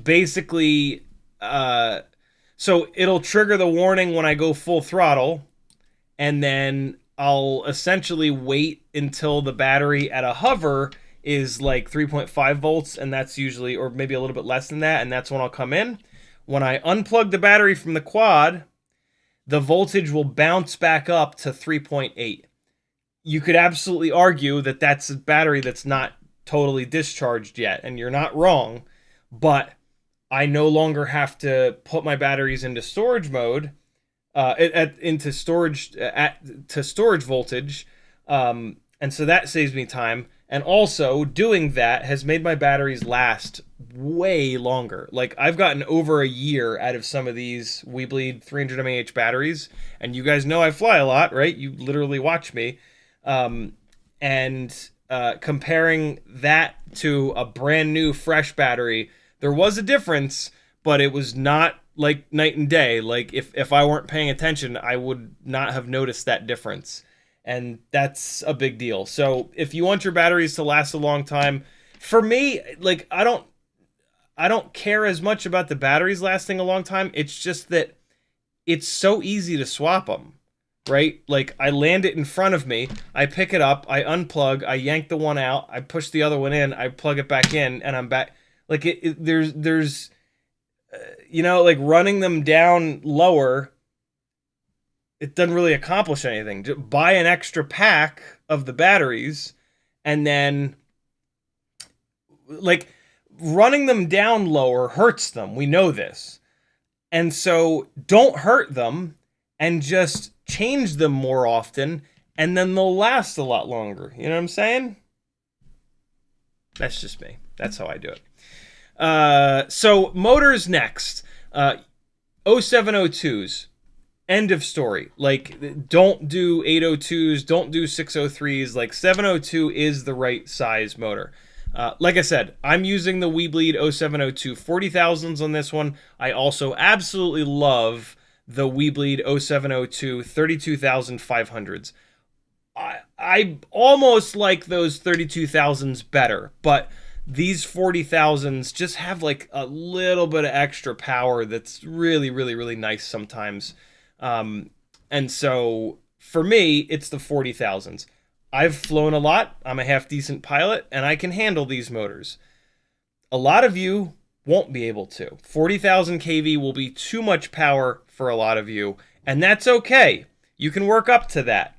basically, so it'll trigger the warning when I go full throttle, and then I'll essentially wait until the battery at a hover is like 3.5 volts, and that's usually, or maybe a little bit less than that, and that's when I'll come in. When I unplug the battery from the quad, the voltage will bounce back up to 3.8. You could absolutely argue that that's a battery that's not totally discharged yet, and you're not wrong, but I no longer have to put my batteries into storage mode, to storage voltage, and so that saves me time. And also, doing that has made my batteries last way longer. Like, I've gotten over a year out of some of these Weebleed 300 mAh batteries, and you guys know I fly a lot, right? You literally watch me. Comparing that to a brand new fresh battery, there was a difference, but it was not like night and day. Like, if I weren't paying attention, I would not have noticed that difference. And that's a big deal. So if you want your batteries to last a long time, for me, like, I don't care as much about the batteries lasting a long time. It's just that it's so easy to swap them, right? Like, I land it in front of me, I pick it up, I unplug, I yank the one out, I push the other one in, I plug it back in, and I'm back. Like, there's like, running them down lower, it doesn't really accomplish anything. Just buy an extra pack of the batteries, and then, like, running them down lower hurts them. We know this. And so don't hurt them, and just change them more often, and then they'll last a lot longer. You know what I'm saying? That's just me. That's how I do it. So motors next. 0702s. End of story. Like, don't do 802s, don't do 603s. Like, 702 is the right size motor. Like I said, I'm using the Weebleed 0702 40,000s on this one. I also absolutely love the Weebleed 0702 32,500s. I almost like those 32,000s better, but these 40,000s just have like a little bit of extra power that's really, really, really nice sometimes. And so for me, it's the 40,000s. I've flown a lot. I'm a half decent pilot, and I can handle these motors. A lot of you won't be able to. 40,000 kV will be too much power for a lot of you, and that's okay. You can work up to that.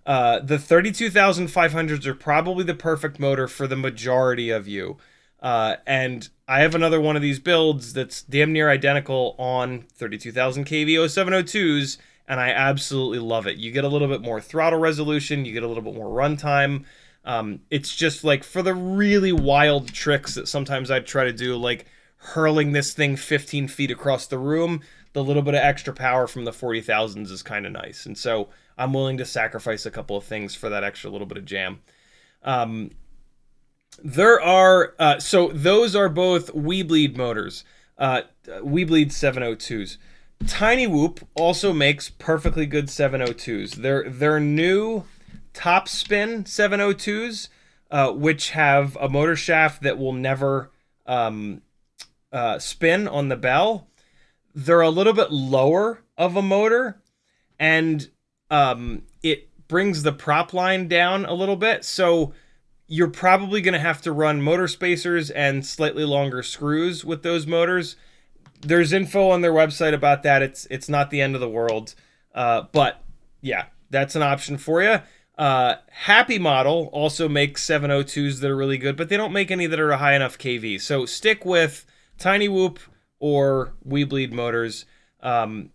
The 32,500s are probably the perfect motor for the majority of you. And I have another one of these builds that's damn near identical on 32,000 kV 0702s, and I absolutely love it. You get a little bit more throttle resolution, you get a little bit more runtime. It's just like for the really wild tricks that sometimes I try to do, like hurling this thing 15 feet across the room, the little bit of extra power from the 40,000s is kind of nice. And so I'm willing to sacrifice a couple of things for that extra little bit of jam. There are, so those are both Weebleed motors, Weebleed 702s. TinyWhoop also makes perfectly good 702s. They're new top spin 702s, which have a motor shaft that will never spin on the bell. They're a little bit lower of a motor, and it brings the prop line down a little bit, so you're probably going to have to run motor spacers and slightly longer screws with those motors. There's info on their website about that. It's not the end of the world, but yeah, that's an option for you. Happy Model also makes 702s that are really good, but they don't make any that are a high enough kV. So stick with TinyWhoop or Weebleed motors. I'm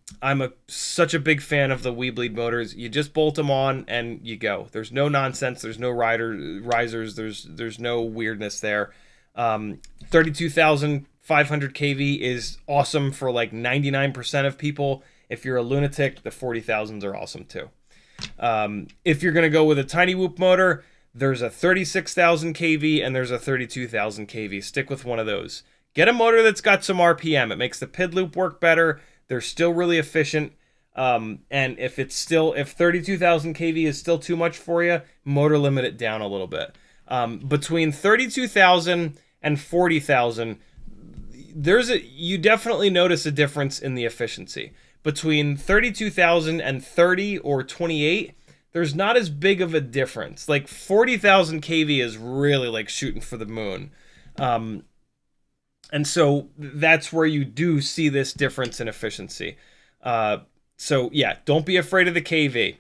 such a big fan of the Weebleed motors. You just bolt them on and you go. There's no nonsense. There's no risers. There's no weirdness there. 32,500 kV is awesome for like 99% of people. If you're a lunatic, the 40,000s are awesome too. If you're going to go with a TinyWhoop motor, There's a 36,000 kV and there's a 32,000 kV. Stick with one of those. Get a motor that's got some RPM. It makes the PID loop work better. They're still really efficient. And if 32,000 kV is still too much for you, motor limit it down a little bit. Between 32,000 and 40,000, you definitely notice a difference in the efficiency. Between 32,000 and 30 or 28, there's not as big of a difference. Like 40,000 kV is really like shooting for the moon. And so that's where you do see this difference in efficiency. So yeah, don't be afraid of the kV.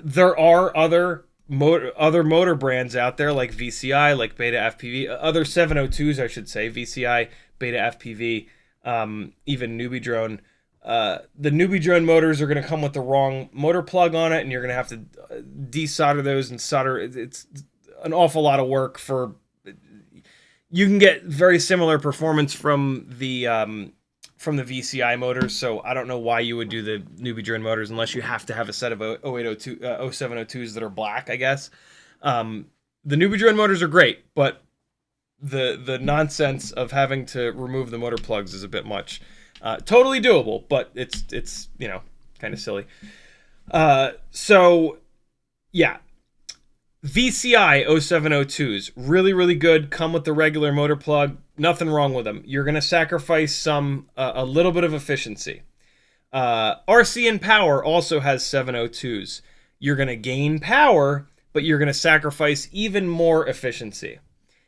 There are other motor brands out there like VCI, like Beta FPV, other 702s, I should say, VCI, Beta FPV, even Newbie Drone. The Newbie Drone motors are going to come with the wrong motor plug on it, and you're going to have to desolder those and solder. It's an awful lot of work for. You can get very similar performance from the VCI motors, so I don't know why you would do the Newbie Drone motors unless you have to have a set of 0702s that are black, I guess. The Newbie Drone motors are great, but the nonsense of having to remove the motor plugs is a bit much. Totally doable, but it's kind of silly. So yeah, VCI 0702s, really, really good. Come with the regular motor plug. Nothing wrong with them. You're going to sacrifice a little bit of efficiency. RC and Power also has 702s. You're going to gain power, but you're going to sacrifice even more efficiency.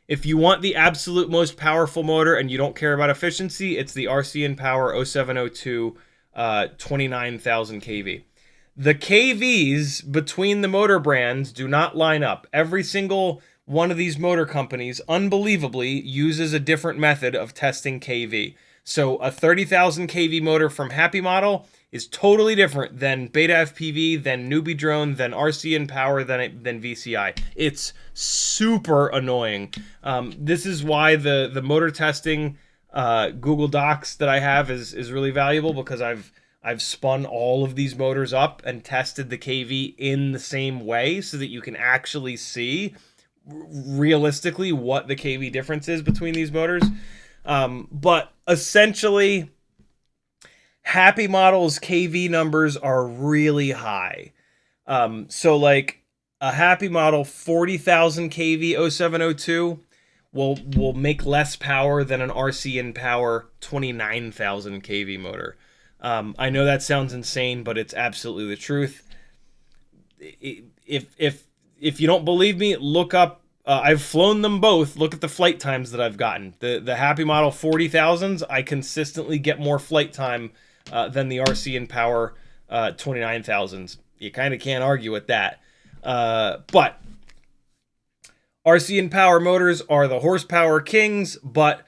If you want the absolute most powerful motor and you don't care about efficiency, it's the RC and Power 0702 29,000 kV. The KVs between the motor brands do not line up. Every single one of these motor companies, unbelievably, uses a different method of testing KV. So a 30,000 kV motor from Happy Model is totally different than Beta FPV, than Newbie Drone, than RC and Power, than VCI. It's super annoying. This is why the motor testing Google Docs that I have is really valuable, because I've spun all of these motors up and tested the KV in the same way so that you can actually see realistically what the KV difference is between these motors. But essentially, Happy Model's KV numbers are really high. So like a Happy Model 40,000 kV 0702 will make less power than an RC and Power 29,000 kV motor. I know that sounds insane, but it's absolutely the truth. If you don't believe me, look up. I've flown them both. Look at the flight times that I've gotten. The Happy Model 40,000s, I consistently get more flight time than the RC and Power 29,000s. You kind of can't argue with that. But RC and Power motors are the horsepower kings, but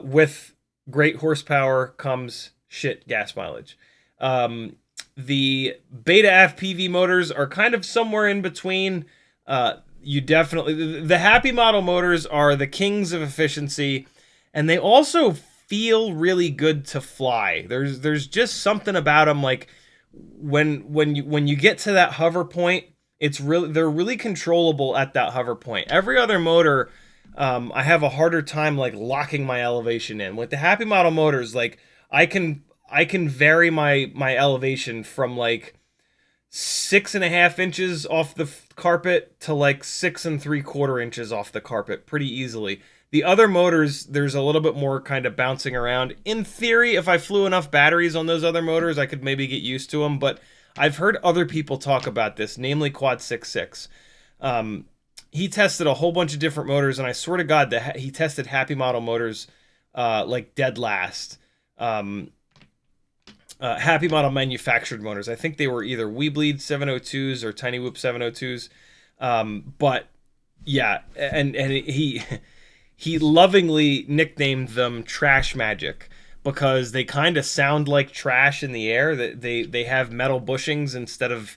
with great horsepower comes shit gas mileage. The Beta FPV motors are kind of somewhere in between. The Happy Model motors are the kings of efficiency, and they also feel really good to fly. There's just something about them, like when you get to that hover point, they're really controllable at that hover point. Every other motor, I have a harder time like locking my elevation in. With the Happy Model motors, like I can vary my elevation from like 6.5 inches off the carpet to like 6 3/4 inches off the carpet pretty easily. The other motors, there's a little bit more kind of bouncing around. In theory, if I flew enough batteries on those other motors, I could maybe get used to them, but I've heard other people talk about this, namely Quad 66. He tested a whole bunch of different motors, and I swear to God that he tested Happy Model motors like dead last. Happy Model manufactured motors. I think they were either Weebleed 702s or TinyWhoop 702s. But yeah, and he lovingly nicknamed them Trash Magic because they kind of sound like trash in the air. That they have metal bushings instead of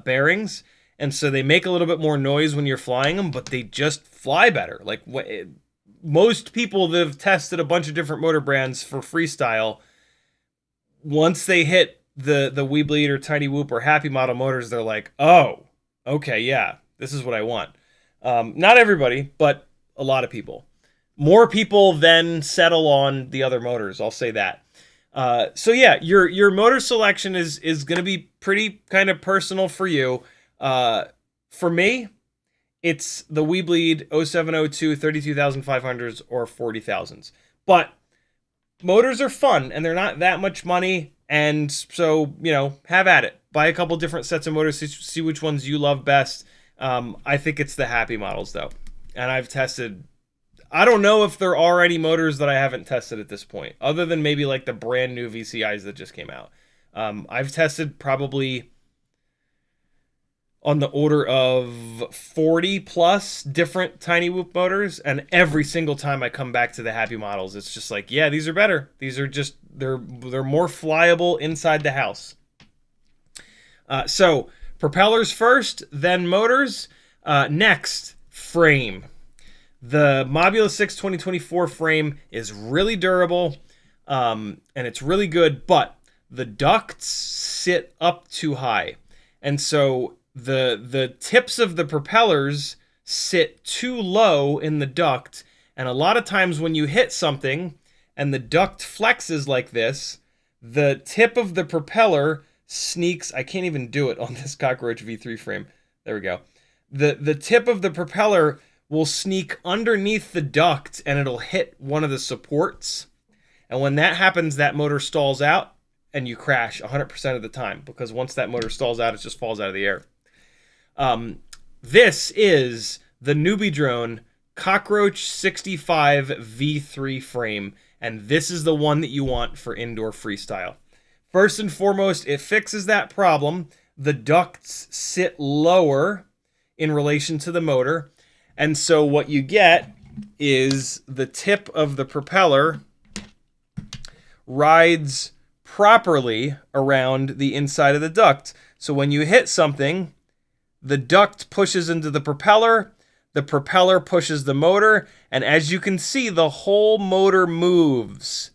bearings, and so they make a little bit more noise when you're flying them, but they just fly better. Like most people that have tested a bunch of different motor brands for freestyle, once they hit the Weebleed or TinyWhoop or Happy Model motors, they're like, oh, okay, yeah, this is what I want. Not everybody, but a lot of people. More people than settle on the other motors, I'll say that. So yeah, your motor selection is going to be pretty kind of personal for you. For me, it's the Weebleed 0702 32,500s or 40,000s. But motors are fun, and they're not that much money, and so, you know, have at it. Buy a couple different sets of motors, see which ones you love best. I think it's the happy models, though. And I've tested... I don't know if there are any motors that I haven't tested at this point, other than maybe like the brand new VCIs that just came out. I've tested probably on the order of 40 plus different TinyWhoop motors, and every single time I come back to the happy models, it's just like, yeah, these are better. These are just, they're more flyable inside the house. So propellers first, then motors. Next, frame. The Mobula6 2024 frame is really durable, and it's really good, but the ducts sit up too high. And so the tips of the propellers sit too low in the duct, and a lot of times when you hit something and the duct flexes like this, the tip of the propeller sneaks... I can't even do it on this Cockroach V3 frame. There we go. The tip of the propeller will sneak underneath the duct, and it'll hit one of the supports. And when that happens, that motor stalls out, and you crash 100% of the time, because once that motor stalls out, it just falls out of the air. This is the Newbie Drone Cockroach 65 V3 frame, and this is the one that you want for indoor freestyle. First and foremost, it fixes that problem. The ducts sit lower in relation to the motor, and so what you get is the tip of the propeller rides properly around the inside of the duct. So when you hit something, the duct pushes into the propeller pushes the motor, and as you can see, the whole motor moves.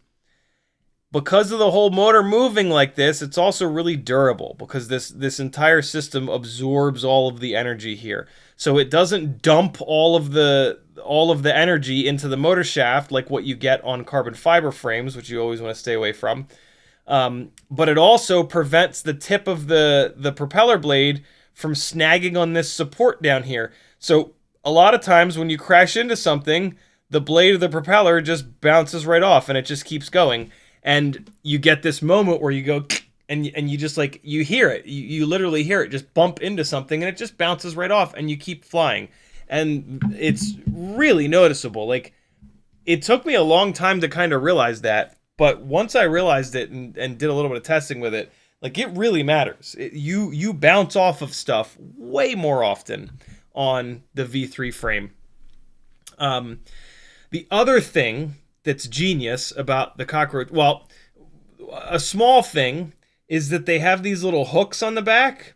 Because of the whole motor moving like this, it's also really durable, because this entire system absorbs all of the energy here. So it doesn't dump all of the energy into the motor shaft like what you get on carbon fiber frames, which you always want to stay away from. But it also prevents the tip of the propeller blade from snagging on this support down here. So a lot of times when you crash into something, the blade of the propeller just bounces right off, and it just keeps going. And you get this moment where you go, and you just like, you hear it. You literally hear it just bump into something, and it just bounces right off, and you keep flying. And it's really noticeable. Like, it took me a long time to kind of realize that, but once I realized it and did a little bit of testing with it, like, it really matters. You bounce off of stuff way more often on the V3 frame. The other thing that's genius about the Cockroach, well, a small thing, is that they have these little hooks on the back,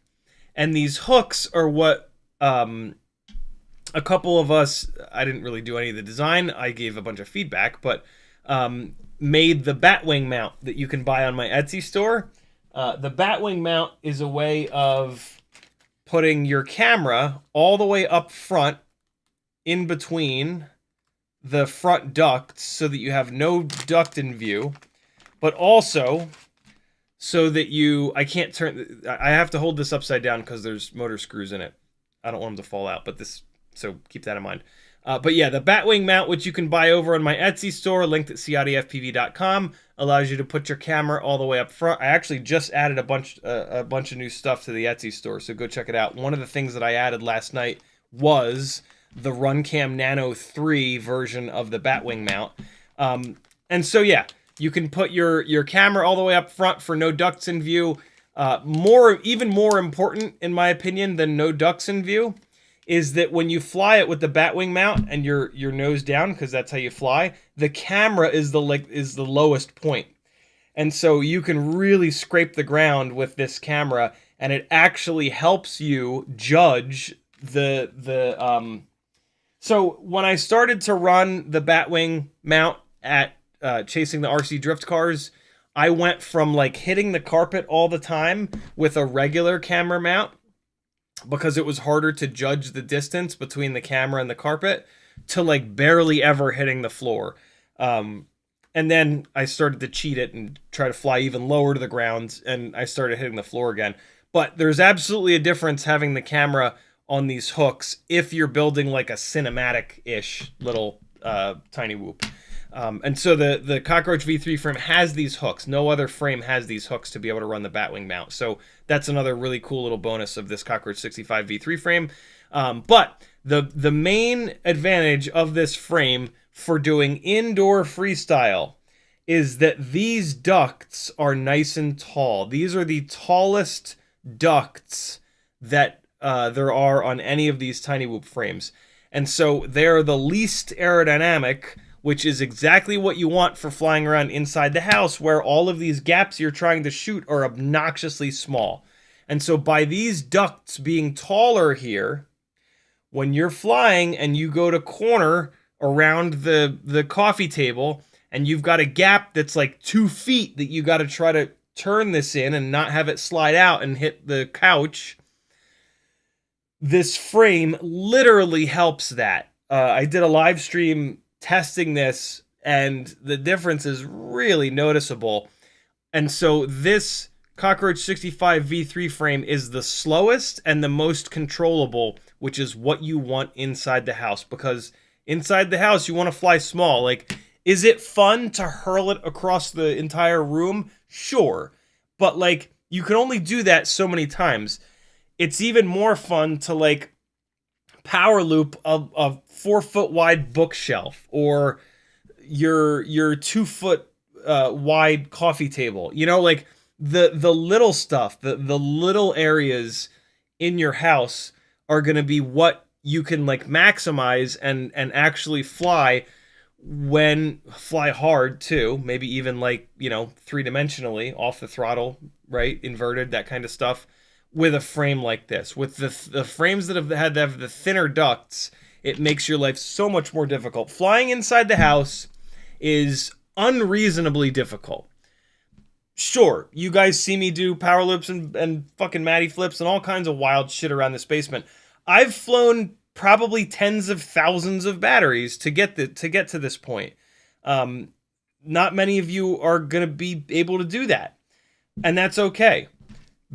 and these hooks are what a couple of us, I didn't really do any of the design, I gave a bunch of feedback, but made the Batwing mount that you can buy on my Etsy store. The Batwing mount is a way of putting your camera all the way up front in between the front ducts so that you have no duct in view, but also so that I can't turn, I have to hold this upside down because there's motor screws in it. I don't want them to fall out, but so keep that in mind. But yeah, the Batwing mount, which you can buy over on my Etsy store, linked at CiottiFPV.com, allows you to put your camera all the way up front. I actually just added a bunch of new stuff to the Etsy store, so go check it out. One of the things that I added last night was the Runcam Nano 3 version of the Batwing mount. And so yeah, you can put your camera all the way up front for no ducts in view. Even more important, in my opinion, than no ducts in view, is that when you fly it with the Batwing mount and your nose down, because that's how you fly, the camera is the lowest point. And so you can really scrape the ground with this camera, and it actually helps you judge so when I started to run the Batwing mount at chasing the RC drift cars, I went from like hitting the carpet all the time with a regular camera mount because it was harder to judge the distance between the camera and the carpet, to like barely ever hitting the floor. And then I started to cheat it and try to fly even lower to the ground, and I started hitting the floor again. But there's absolutely a difference having the camera on these hooks if you're building like a cinematic-ish little TinyWhoop. And so the Cockroach V3 frame has these hooks. No other frame has these hooks to be able to run the Batwing mount. So that's another really cool little bonus of this Cockroach 65 V3 frame. But the main advantage of this frame for doing indoor freestyle is that these ducts are nice and tall. These are the tallest ducts that there are on any of these TinyWhoop frames. And so they're the least aerodynamic, which is exactly what you want for flying around inside the house, where all of these gaps you're trying to shoot are obnoxiously small. And so by these ducts being taller here, when you're flying and you go to corner around the coffee table and you've got a gap that's like 2 feet that you got to try to turn this in and not have it slide out and hit the couch, this frame literally helps that. I did a live stream testing this, and the difference is really noticeable. And so this Cockroach 65 V3 frame is the slowest and the most controllable, which is what you want inside the house, because inside the house you want to fly small. Like, is it fun to hurl it across the entire room? Sure. But like, you can only do that so many times. It's even more fun to like power loop a 4 foot wide bookshelf, or your 2 foot wide coffee table. You know, like the little stuff, the little areas in your house are going to be what you can like maximize and actually fly hard too. Maybe even like, you know, 3-dimensionally off the throttle, right? Inverted, that kind of stuff. With a frame like this, with the frames that have the thinner ducts, it makes your life so much more difficult. Flying inside the house is unreasonably difficult. Sure, you guys see me do power loops and fucking Matty flips and all kinds of wild shit around this basement. I've flown probably tens of thousands of batteries to get to this point. Not many of you are going to be able to do that, and that's okay.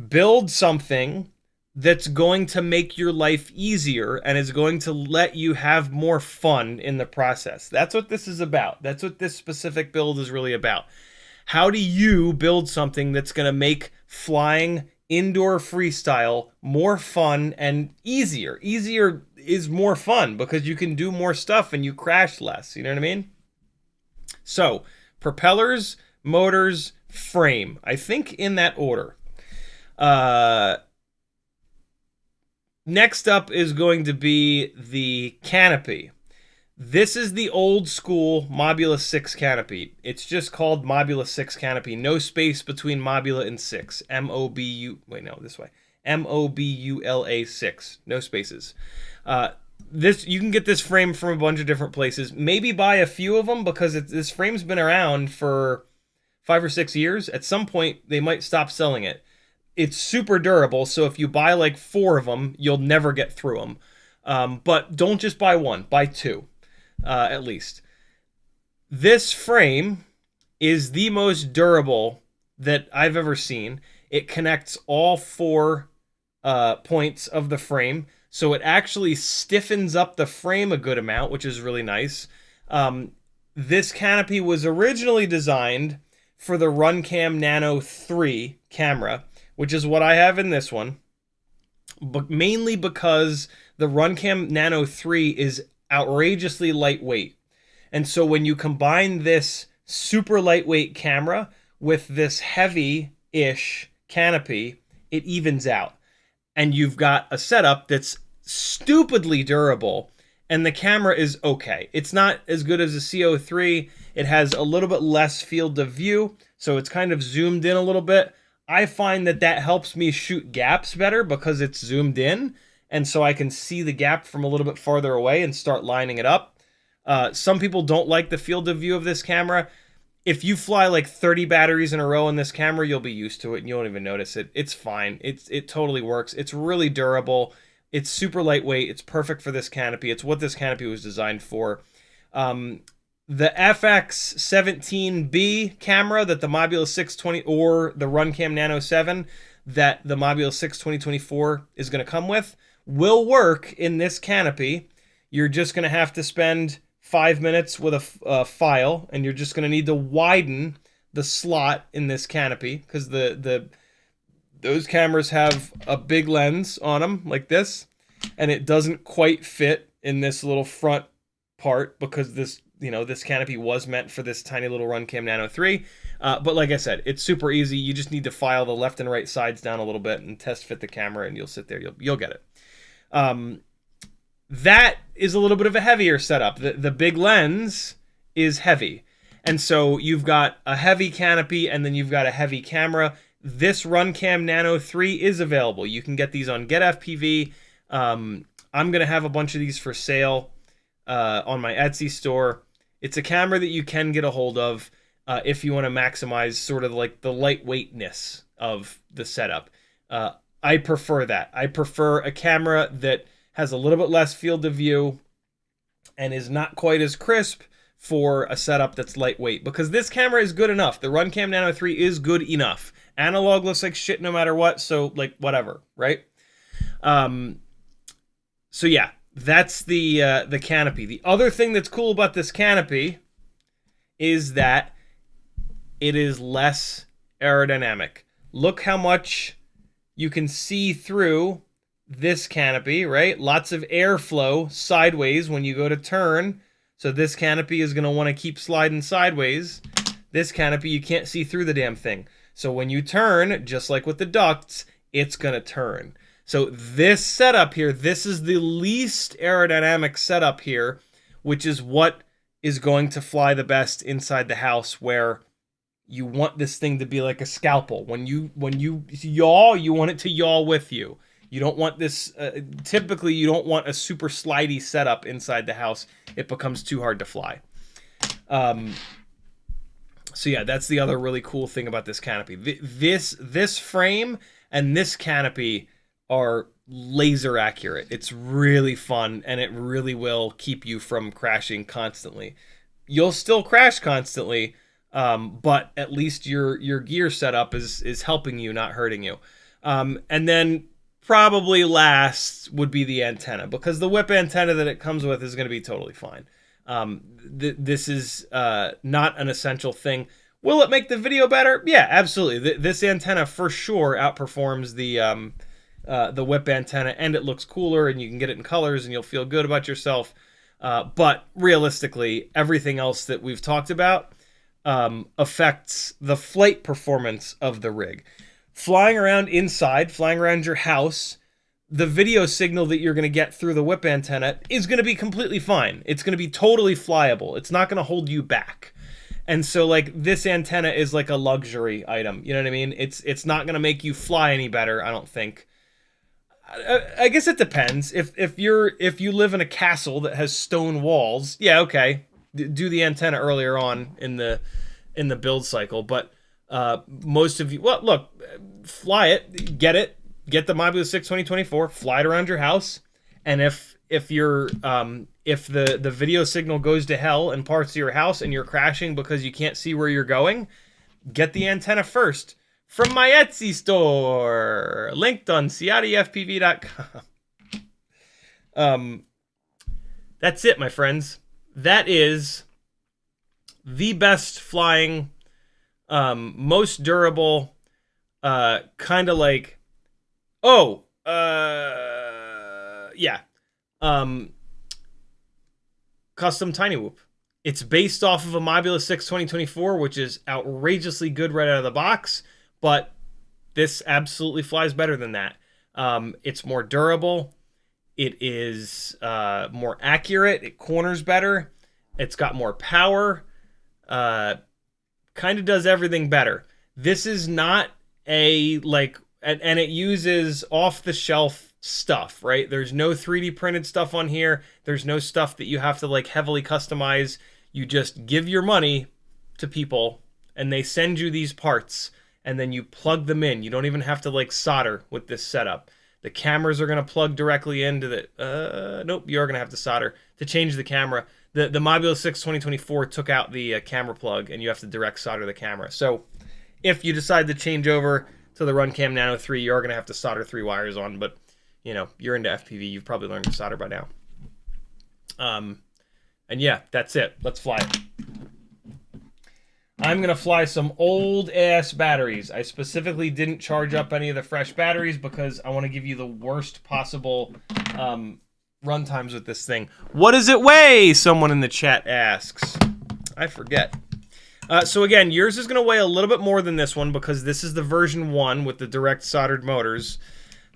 Build something that's going to make your life easier and is going to let you have more fun in the process. That's what this is about. That's what this specific build is really about. How do you build something that's going to make flying indoor freestyle more fun and easier? Easier is more fun because you can do more stuff and you crash less. You know what I mean? So, propellers, motors, frame. I think in that order. Next up is going to be the canopy. This is the old school Mobula6 canopy. It's just called Mobula6 canopy. No space between Mobula and 6. M-O-B-U-L-A 6. No spaces. You can get this frame from a bunch of different places. Maybe buy a few of them, because this frame's been around for 5 or 6 years. At some point, they might stop selling it. It's super durable, so if you buy like 4 of them, you'll never get through them. But don't just buy 1, buy 2, at least. This frame is the most durable that I've ever seen. It connects all 4 points of the frame, so it actually stiffens up the frame a good amount, which is really nice. This canopy was originally designed for the Runcam Nano 3 camera, which is what I have in this one, but mainly because the Runcam Nano 3 is outrageously lightweight. And so when you combine this super lightweight camera with this heavy-ish canopy, it evens out. And you've got a setup that's stupidly durable, and the camera is okay. It's not as good as a CO3. It has a little bit less field of view, so it's kind of zoomed in a little bit. I find that helps me shoot gaps better because it's zoomed in, and so I can see the gap from a little bit farther away and start lining it up. Some people don't like the field of view of this camera. if you fly like 30 batteries in a row in this camera, you'll be used to it and you won't even notice it. It's fine. It totally works. It's really durable. It's super lightweight. It's perfect for this canopy. It's what this canopy was designed for. The FX17B camera that the Mobula6 20 or the Runcam Nano 7 that the Mobula6 2024 is going to come with will work in this canopy. You're just going to have to spend 5 minutes with a file, and you're just going to need to widen the slot in this canopy because those cameras have a big lens on them like this, and it doesn't quite fit in this little front part because this canopy was meant for this tiny little Runcam Nano 3. But like I said, it's super easy. You just need to file the left and right sides down a little bit and test fit the camera, and you'll sit there. You'll get it. That is a little bit of a heavier setup. The big lens is heavy. And so you've got a heavy canopy and then you've got a heavy camera. This Runcam Nano 3 is available. You can get these on GetFPV. I'm going to have a bunch of these for sale on my Etsy store. It's a camera that you can get a hold of if you want to maximize sort of like the lightweightness of the setup. I prefer that. I prefer a camera that has a little bit less field of view and is not quite as crisp for a setup that's lightweight, because this camera is good enough. The Runcam Nano 3 is good enough. Analog looks like shit no matter what, so like whatever, right? So yeah, that's the canopy. The other thing that's cool about this canopy is that it is less aerodynamic. Look how much you can see through this canopy, right? Lots of airflow sideways when you go to turn. So this canopy is going to want to keep sliding sideways. This canopy, you can't see through the damn thing. So when you turn, just like with the ducts, it's going to turn. So this setup here, this is the least aerodynamic setup here, which is what is going to fly the best inside the house, where you want this thing to be like a scalpel. When you yaw, you want it to yaw with you. You don't want this, typically you don't want a super slidey setup inside the house. It becomes too hard to fly. So yeah, that's the other really cool thing about this canopy. This frame and this canopy are laser accurate. It's really fun, and it really will keep you from crashing constantly. You'll still crash constantly, but at least your gear setup is helping you, not hurting you. And then probably last would be the antenna, because the whip antenna that it comes with is going to be totally fine. This is not an essential thing. Will it make the video better? Yeah, absolutely. This antenna for sure outperforms the whip antenna, and it looks cooler, and you can get it in colors, and you'll feel good about yourself. But realistically, everything else that we've talked about affects the flight performance of the rig. Flying around inside, flying around your house, the video signal that you're going to get through the whip antenna is going to be completely fine. It's going to be totally flyable. It's not going to hold you back. And so, like, this antenna is like a luxury item. You know what I mean? It's not going to make you fly any better, I don't think. I guess it depends. If you live in a castle that has stone walls, yeah, okay, do the antenna earlier on in the build cycle. But most of you, well, look, fly it, get the Mobula6 2024, fly it around your house, and if the video signal goes to hell in parts of your house and you're crashing because you can't see where you're going, get the antenna first. From my Etsy store, linked on CiottiFPV.com. That's it, my friends. That is the best flying, most durable, kind of like, custom TinyWhoop. It's based off of a Mobula6 2024, which is outrageously good right out of the box. But this absolutely flies better than that. It's more durable. It is more accurate. It corners better. It's got more power. Kind of does everything better. This is not a, like, and it uses off-the-shelf stuff, right? There's no 3D printed stuff on here. There's no stuff that you have to, like, heavily customize. You just give your money to people and they send you these parts and then you plug them in. You don't even have to like solder with this setup. The cameras are going to plug directly into the... nope, you're going to have to solder to change the camera. The Mobula6 2024 took out the camera plug, and you have to direct solder the camera. So if you decide to change over to the Runcam Nano 3, you're going to have to solder 3 wires on. But, you know, you're into FPV. You've probably learned to solder by now. And yeah, that's it. Let's fly it. I'm going to fly some old-ass batteries. I specifically didn't charge up any of the fresh batteries because I want to give you the worst possible run times with this thing. What does it weigh? Someone in the chat asks. I forget. So again, yours is going to weigh a little bit more than this one because this is the version 1 with the direct soldered motors.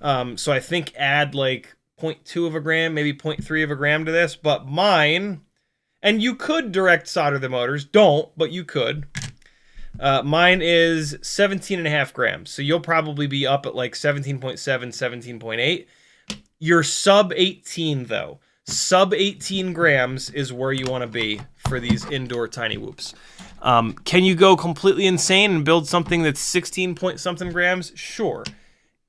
So I think add like 0.2 of a gram, maybe 0.3 of a gram to this. But mine... And you could direct solder the motors. Don't, but you could. Mine is 17.5 grams. So you'll probably be up at like 17.7, 17.8. You're sub 18 though. Sub 18 grams is where you want to be for these indoor TinyWhoops. Can you go completely insane and build something that's 16 point something grams? Sure.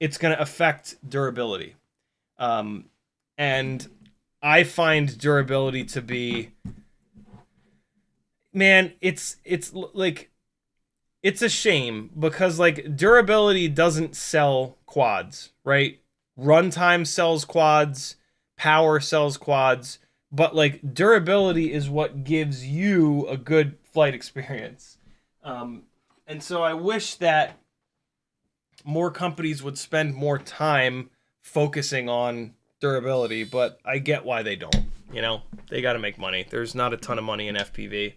It's going to affect durability. And I find durability to be... Man, it's like, it's a shame because like durability doesn't sell quads, right? Runtime sells quads, power sells quads, but like durability is what gives you a good flight experience. And so I wish that more companies would spend more time focusing on durability, but I get why they don't. You know, they got to make money. There's not a ton of money in FPV.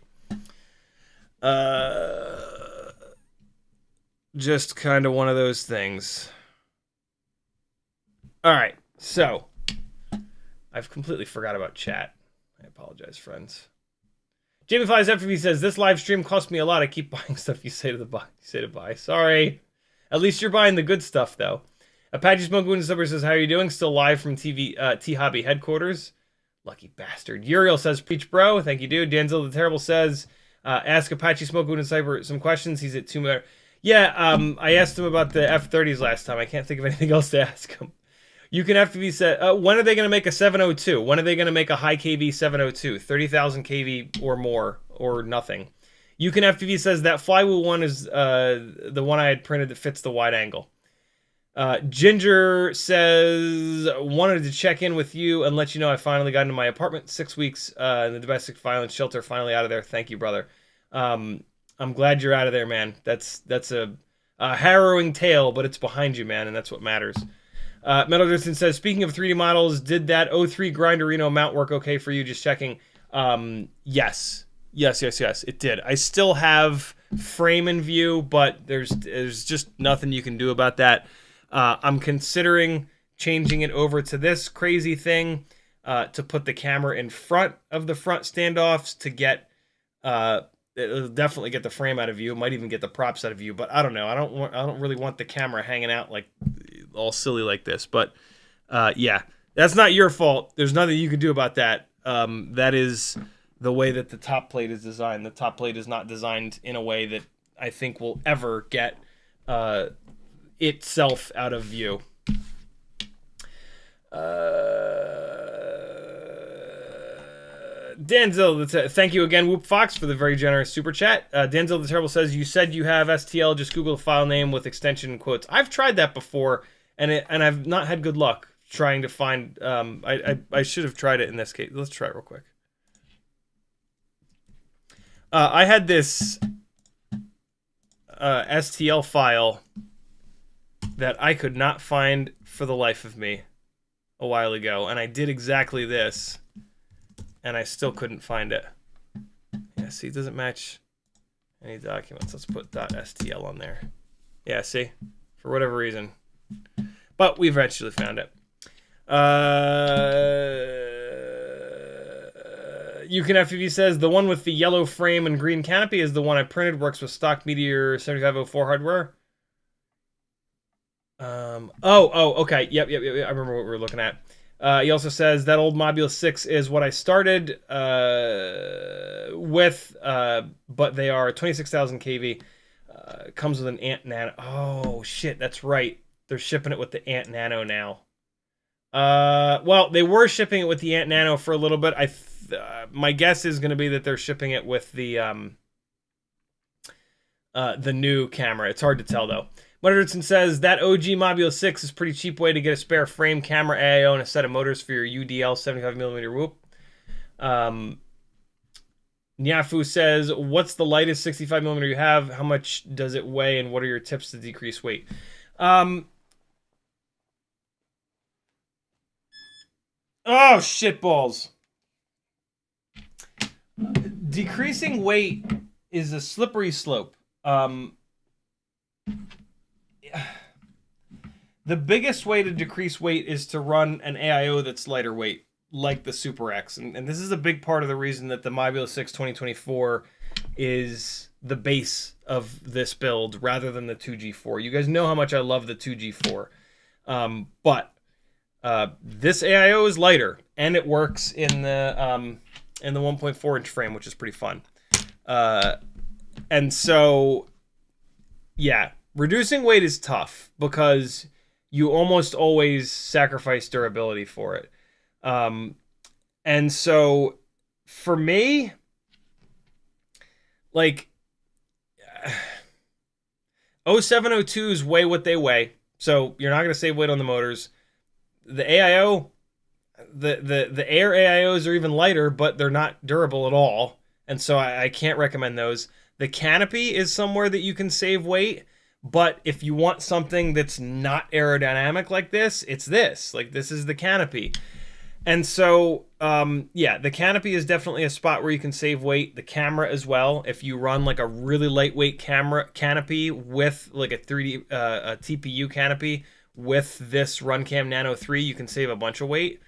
Just kind of one of those things. All right, so I've completely forgot about chat. I apologize, friends. Jamie Flies FPV says this live stream cost me a lot. I keep buying stuff you say to buy. Sorry. At least you're buying the good stuff though. Apache Smoke Moon Silver says, how are you doing? Still live from T Hobby headquarters. Lucky bastard. Uriel says, preach bro. Thank you, dude. Danzel the Terrible says, ask Apache Smoke Moon and Cyber some questions. He's at 2 minutes. Yeah, I asked him about the F-30s last time. I can't think of anything else to ask him. You can FPV set. When are they going to make a 702? When are they going to make a high KV 702? 30,000 KV or more, or nothing. You can FPV says that flywheel one is the one I had printed that fits the wide angle. Ginger says, wanted to check in with you and let you know I finally got into my apartment. 6 weeks in the domestic violence shelter, finally out of there. Thank you, brother. I'm glad you're out of there, man. That's a harrowing tale, but it's behind you, man, and that's what matters. Metal Distance says, speaking of 3D models, did that 03 Grinderino mount work okay for you? Just checking. Yes, it did. I still have frame in view, but there's just nothing you can do about that. I'm considering changing it over to this crazy thing to put the camera in front of the front standoffs to get it'll definitely get the frame out of view. It might even get the props out of view, but I don't know. I don't really want the camera hanging out like all silly like this. But yeah, that's not your fault. There's nothing you can do about that. That is the way that the top plate is designed. The top plate is not designed in a way that I think will ever get itself out of view. Denzel, thank you again, Whoop Fox, for the very generous super chat. Denzel the Terrible says, you said you have STL, just Google the file name with extension and quotes. I've tried that before, and I've not had good luck trying to find... I should have tried it in this case. Let's try it real quick. I had this STL file that I could not find for the life of me a while ago, and I did exactly this, and I still couldn't find it. Yeah, see, it doesn't match any documents. Let's put .stl on there. Yeah, see? For whatever reason. But we eventually found it. You can FPV says, the one with the yellow frame and green canopy is the one I printed, works with stock Meteor 7504 hardware. Okay. Yep. I remember what we were looking at. He also says that old Mobula6 is what I started with, but they are 26,000 kV. Comes with an Ant Nano. Oh shit, that's right. They're shipping it with the Ant Nano now. Well, they were shipping it with the Ant Nano for a little bit. My guess is going to be that they're shipping it with the new camera. It's hard to tell though. Mutterson says that OG Mobula6 is a pretty cheap way to get a spare frame, camera, AIO, and a set of motors for your UDL 75mm whoop. Nyafu says, what's the lightest 65mm you have? How much does it weigh, and what are your tips to decrease weight? Oh, shit balls. Decreasing weight is a slippery slope. The biggest way to decrease weight is to run an AIO that's lighter weight, like the Super X. And this is a big part of the reason that the Mobula6 2024 is the base of this build rather than the 2G4. You guys know how much I love the 2G4. But this AIO is lighter, and it works in the 1.4 inch frame, which is pretty fun. And so, yeah, reducing weight is tough because you almost always sacrifice durability for it. And so for me, like 0702s weigh what they weigh. So you're not going to save weight on the motors. The AIO, the air AIOs are even lighter, but they're not durable at all. And so I can't recommend those. The canopy is somewhere that you can save weight. But if you want something that's not aerodynamic like this, it's this. Like, this is the canopy. And so, yeah, the canopy is definitely a spot where you can save weight. The camera as well. If you run like a really lightweight canopy with like a 3D a TPU canopy with this Runcam Nano 3, you can save a bunch of weight.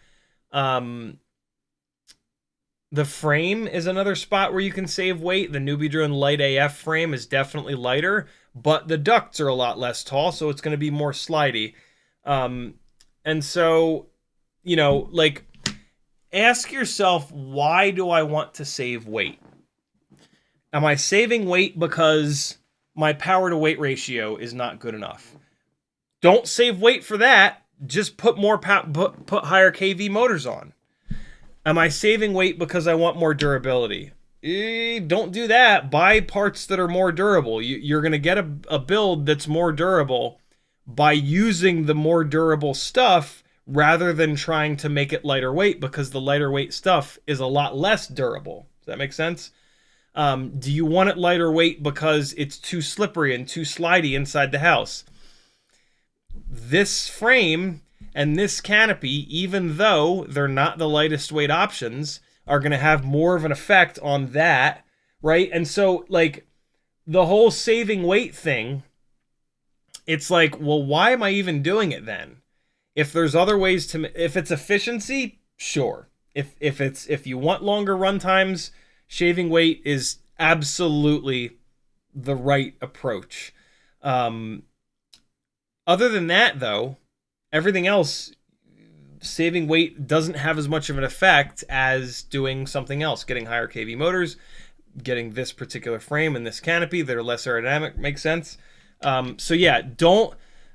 The frame is another spot where you can save weight. The Newbie Drone Light AF frame is definitely lighter, but the ducts are a lot less tall, so it's going to be more slidey. And so, you know, like, ask yourself, why do I want to save weight? Am I saving weight because my power to weight ratio is not good enough? Don't save weight for that. Just put more put higher kV motors on. Am I saving weight because I want more durability? Don't do that. Buy parts that are more durable. You're going to get a build that's more durable by using the more durable stuff rather than trying to make it lighter weight, because the lighter weight stuff is a lot less durable. Does that make sense? Do you want it lighter weight because it's too slippery and too slidey inside the house? This frame and this canopy, even though they're not the lightest weight options, are going to have more of an effect on that, right? And so, like, the whole saving weight thing, it's like, well, why am I even doing it then? If there's other ways to, if it's efficiency, sure. If you want longer run times, shaving weight is absolutely the right approach. Other than that, though, everything else, saving weight doesn't have as much of an effect as doing something else, getting higher kV motors, getting this particular frame and this canopy that are less aerodynamic. Makes sense. So yeah,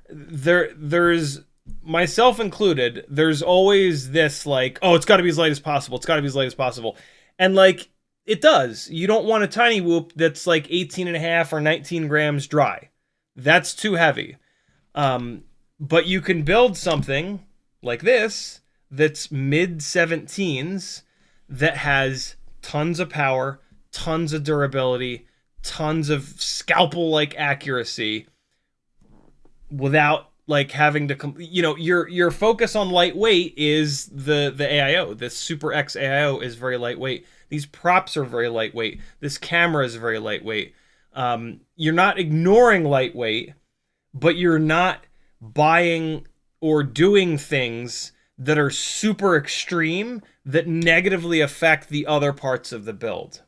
there's, myself included, there's always this like, oh, it's got to be as light as possible. It's got to be as light as possible. And like, it does. You don't want a TinyWhoop that's like 18.5 or 19 grams dry. That's too heavy. But you can build something like this that's mid-17s that has tons of power, tons of durability, tons of scalpel-like accuracy without like having to, you know, your focus on lightweight is the AIO. This Super X AIO is very lightweight. These props are very lightweight. This camera is very lightweight. You're not ignoring lightweight, but you're not buying or doing things that are super extreme that negatively affect the other parts of the build.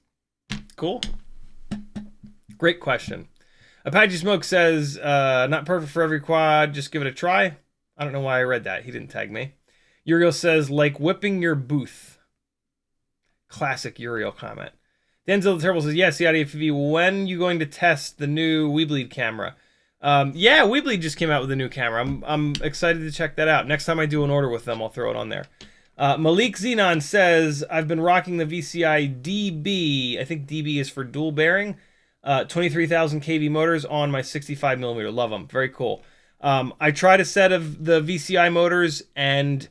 Cool. Great question. Apache Smoke says, not perfect for every quad, just give it a try. I don't know why I read that. He didn't tag me. Uriel says, like whipping your booth. Classic Uriel comment. Denzel the Terrible says, yes, CiottiFPV, when you going to test the new Weebleed camera? Yeah, Weebleed just came out with a new camera. I'm excited to check that out. Next time I do an order with them, I'll throw it on there. Malik Xenon says, I've been rocking the VCI DB. I think DB is for dual bearing. 23,000 kV motors on my 65mm. Love them. Very cool. I tried a set of the VCI motors, and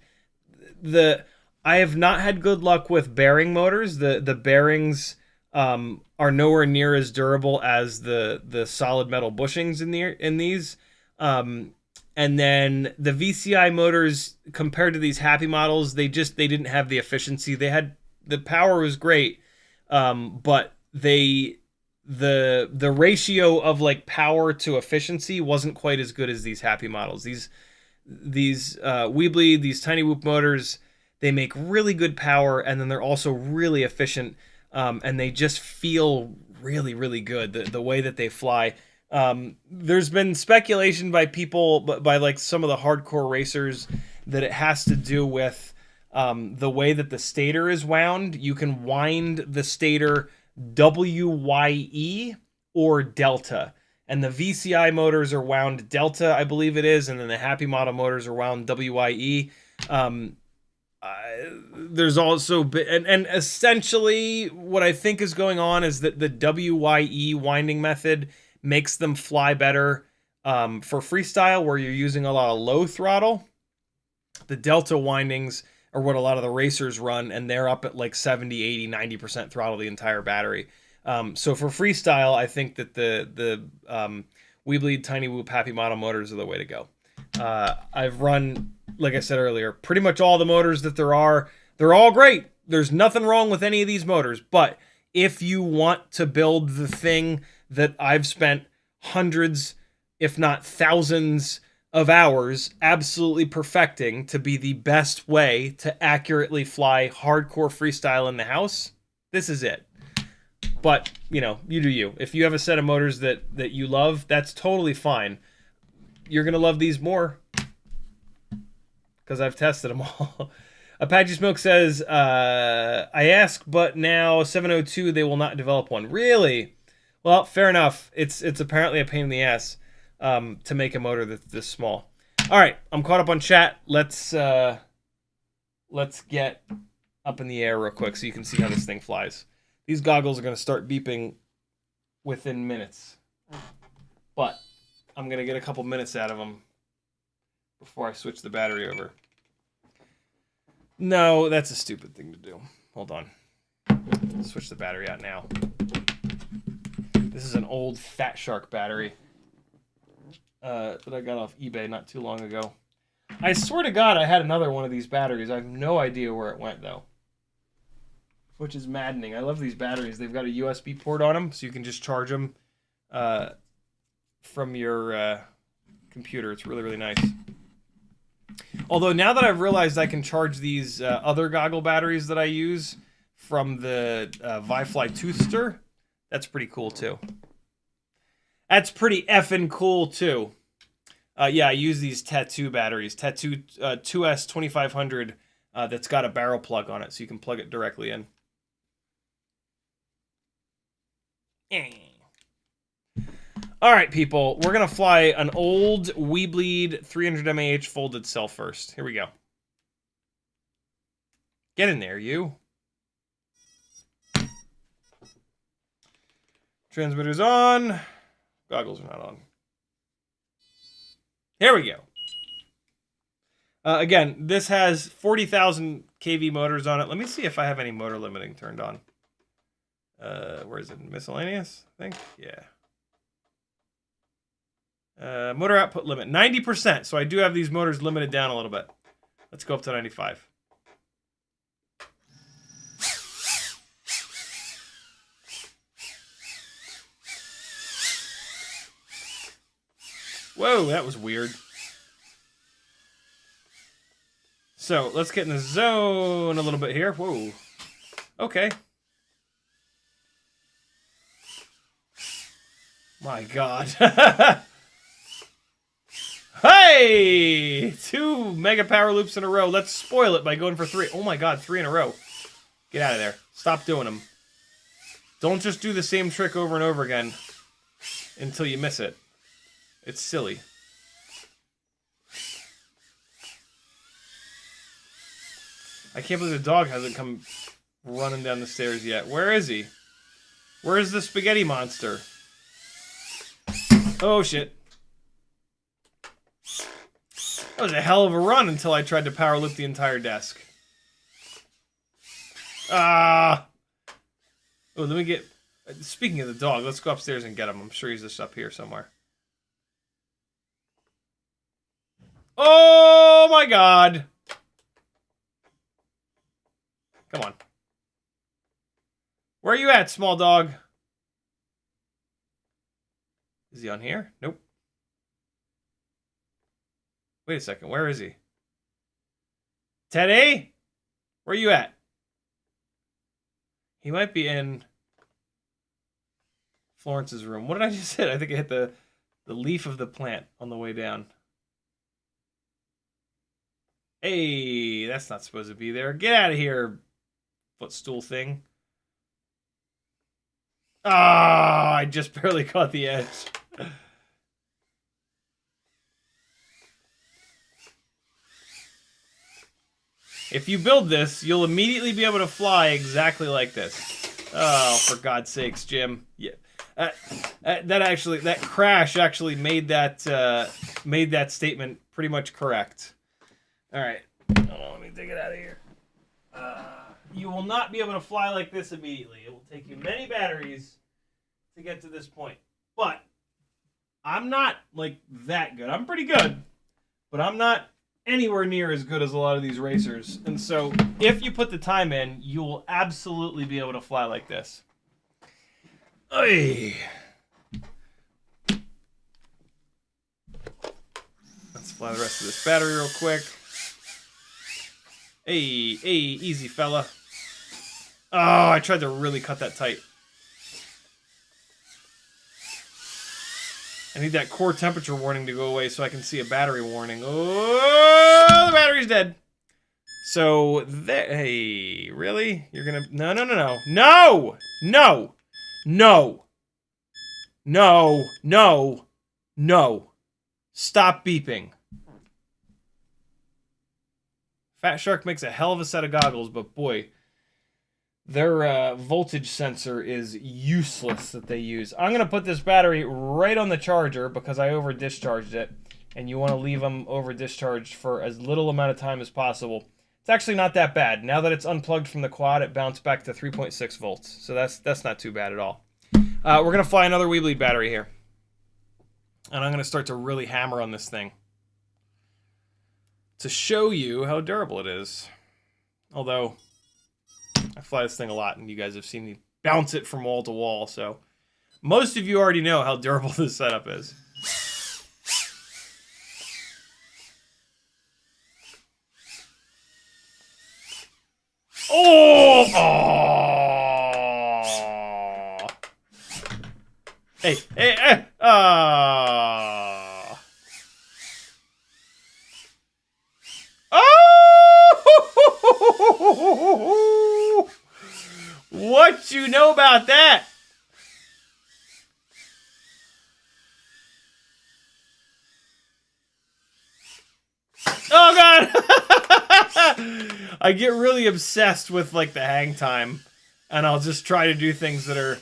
I have not had good luck with bearing motors. The bearings are nowhere near as durable as the solid metal bushings in these. And then the VCI motors, compared to these Happy models, they didn't have the efficiency. The power was great, but the ratio of like power to efficiency wasn't quite as good as these Happy models. These Weebleed, these TinyWhoop motors, they make really good power, and then they're also really efficient, and they just feel really, really good. The way that they fly. There's been speculation by people, by like some of the hardcore racers, that it has to do with the way that the stator is wound. You can wind the stator WYE or delta, and the VCI motors are wound delta, I believe it is, and then the Happy model motors are wound WYE. There's also and essentially what I think is going on is that the WYE winding method makes them fly better for freestyle, where you're using a lot of low throttle. The delta windings are what a lot of the racers run, and they're up at like 70, 80, 90% throttle the entire battery. So for freestyle, I think that the Weebleed TinyWhoop Happy model motors are the way to go. I've run, like I said earlier, pretty much all the motors that there are. They're all great. There's nothing wrong with any of these motors, but if you want to build the thing that I've spent hundreds, if not thousands of hours absolutely perfecting to be the best way to accurately fly hardcore freestyle in the house, this is it. But, you know, you do you. If you have a set of motors that you love, that's totally fine. You're going to love these more because I've tested them all. Apache Smoke says, I ask, but now 702, they will not develop one. Really? Well, fair enough. It's apparently a pain in the ass to make a motor that's this small. All right, I'm caught up on chat. Let's get up in the air real quick so you can see how this thing flies. These goggles are going to start beeping within minutes, but I'm going to get a couple minutes out of them before I switch the battery over. No, that's a stupid thing to do. Hold on. Switch the battery out now. This is an old Fat Shark battery that I got off eBay not too long ago. I swear to God I had another one of these batteries. I have no idea where it went, though. Which is maddening. I love these batteries. They've got a USB port on them, so you can just charge them from your computer. It's really, really nice. Although now that I've realized I can charge these other goggle batteries that I use from the Vifly Toothster, that's pretty cool too. That's pretty effing cool too. Yeah, I use these Tattoo batteries. Tattoo 2S 2500 that's got a barrel plug on it, so you can plug it directly in. All right, people, we're going to fly an old Weebleed 300 mAh folded cell first. Here we go. Get in there, you. Transmitter's on. Goggles are not on. Here we go. Again, this has 40,000 kV motors on it. Let me see if I have any motor limiting turned on. Where is it? Miscellaneous, I think? Yeah. Motor output limit, 90%. So I do have these motors limited down a little bit. Let's go up to 95. Whoa, that was weird. So let's get in the zone a little bit here. Whoa. Okay. My God. Hey! 2 mega power loops in a row. Let's spoil it by going for 3. Oh my god, 3 in a row. Get out of there. Stop doing them. Don't just do the same trick over and over again until you miss it. It's silly. I can't believe the dog hasn't come running down the stairs yet. Where is he? Where is the spaghetti monster? Oh shit. That was a hell of a run until I tried to power loop the entire desk. Ah! Oh, let me get... Speaking of the dog, let's go upstairs and get him. I'm sure he's just up here somewhere. Oh my god! Come on. Where are you at, small dog? Is he on here? Nope. Wait a second, where is he? Teddy? Where are you at? He might be in Florence's room. What did I just hit? I think I hit the leaf of the plant on the way down. Hey, that's not supposed to be there. Get out of here, footstool thing. Ah, I just barely caught the edge. If you build this, you'll immediately be able to fly exactly like this. Oh, for God's sakes, Jim. Yeah, that crash actually made that statement pretty much correct. All right, hold on, let me take it out of here. You will not be able to fly like this immediately. It will take you many batteries to get to this point. But I'm not like that good. I'm pretty good, but I'm not anywhere near as good as a lot of these racers. And so if you put the time in, you will absolutely be able to fly like this. Oy. Let's fly the rest of this battery real quick. Hey, easy fella. Oh, I tried to really cut that tight. I need that core temperature warning to go away so I can see a battery warning. Oh, the battery's dead. So, hey, really? You're gonna... No. Stop beeping. Fat Shark makes a hell of a set of goggles, but boy, their voltage sensor is useless that they use. I'm going to put this battery right on the charger because I over-discharged it. And you want to leave them over-discharged for as little amount of time as possible. It's actually not that bad. Now that it's unplugged from the quad, it bounced back to 3.6 volts. So that's not too bad at all. We're going to fly another Weebly battery here. And I'm going to start to really hammer on this thing to show you how durable it is. Although... I fly this thing a lot, and you guys have seen me bounce it from wall to wall, so most of you already know how durable this setup is. Oh! Hey! Oh! What you know about that? Oh god! I get really obsessed with like the hang time, and I'll just try to do things that are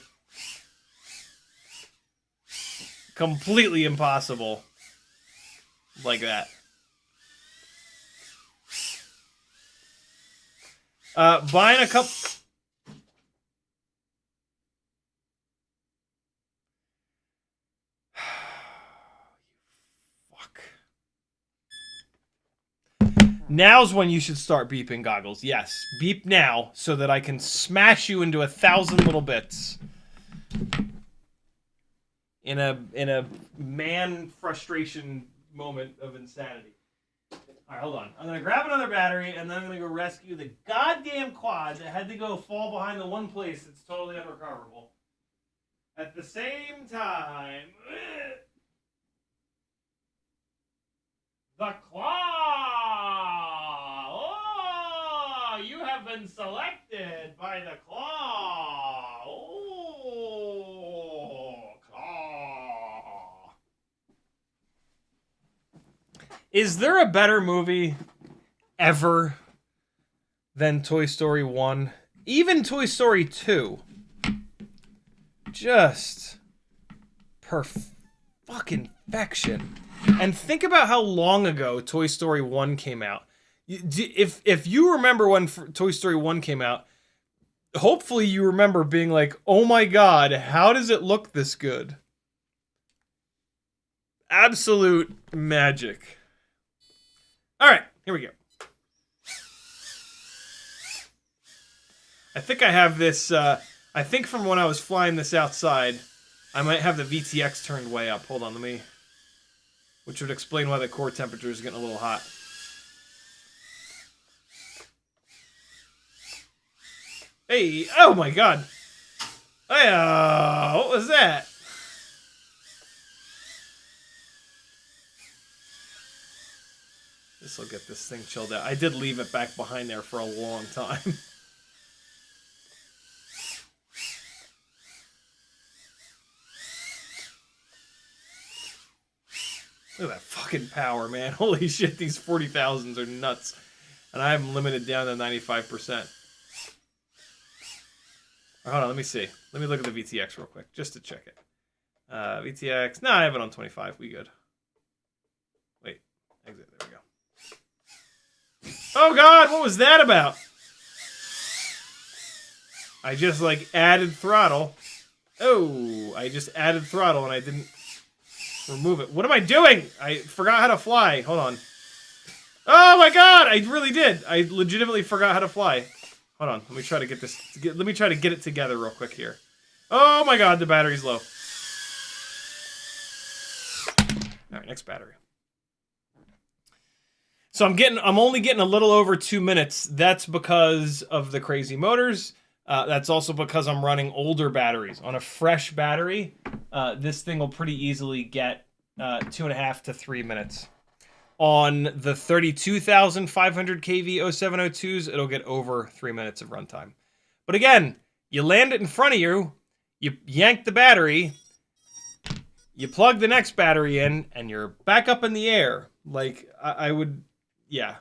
completely impossible, like that. Buying a couple... Fuck. Now's when you should start beeping, Goggles. Yes, beep now so that I can smash you into 1,000 little bits. In a man frustration moment of insanity. Alright, hold on. I'm going to grab another battery, and then I'm going to go rescue the goddamn quad that had to go fall behind the one place that's totally unrecoverable. At the same time... The clock! been selected by the claw. Oh, claw. Is there a better movie ever than Toy Story 1? Even Toy Story 2. Just fucking perfection. And think about how long ago Toy Story 1 came out. If you remember when Toy Story 1 came out, hopefully you remember being like, oh my god, how does it look this good? Absolute magic. Alright, here we go. I think I have this, I think from when I was flying this outside, I might have the VTX turned way up. Hold on, which would explain why the core temperature is getting a little hot. Hey, oh my god. Hey, what was that? This will get this thing chilled out. I did leave it back behind there for a long time. Look at that fucking power, man. Holy shit, these 40,000s are nuts. And I have them limited down to 95%. Hold on, let me see. Let me look at the VTX real quick, just to check it. VTX, no, I have it on 25, we good. Wait, exit, there we go. Oh god, what was that about? I just, like, added throttle. Oh, I just added throttle and I didn't remove it. What am I doing? I forgot how to fly. Hold on. Oh my god, I really did. I legitimately forgot how to fly. Hold on, let me try to get this. Let me try to get it together real quick here. Oh my god, the battery's low. All right, next battery. So I'm only getting a little over 2 minutes. That's because of the crazy motors. That's also because I'm running older batteries. On a fresh battery, this thing will pretty easily get 2.5 to 3 minutes. On the 32,500 kV 0702s, it'll get over 3 minutes of runtime. But again, you land it in front of you, you yank the battery, you plug the next battery in, and you're back up in the air. Like, I would, yeah.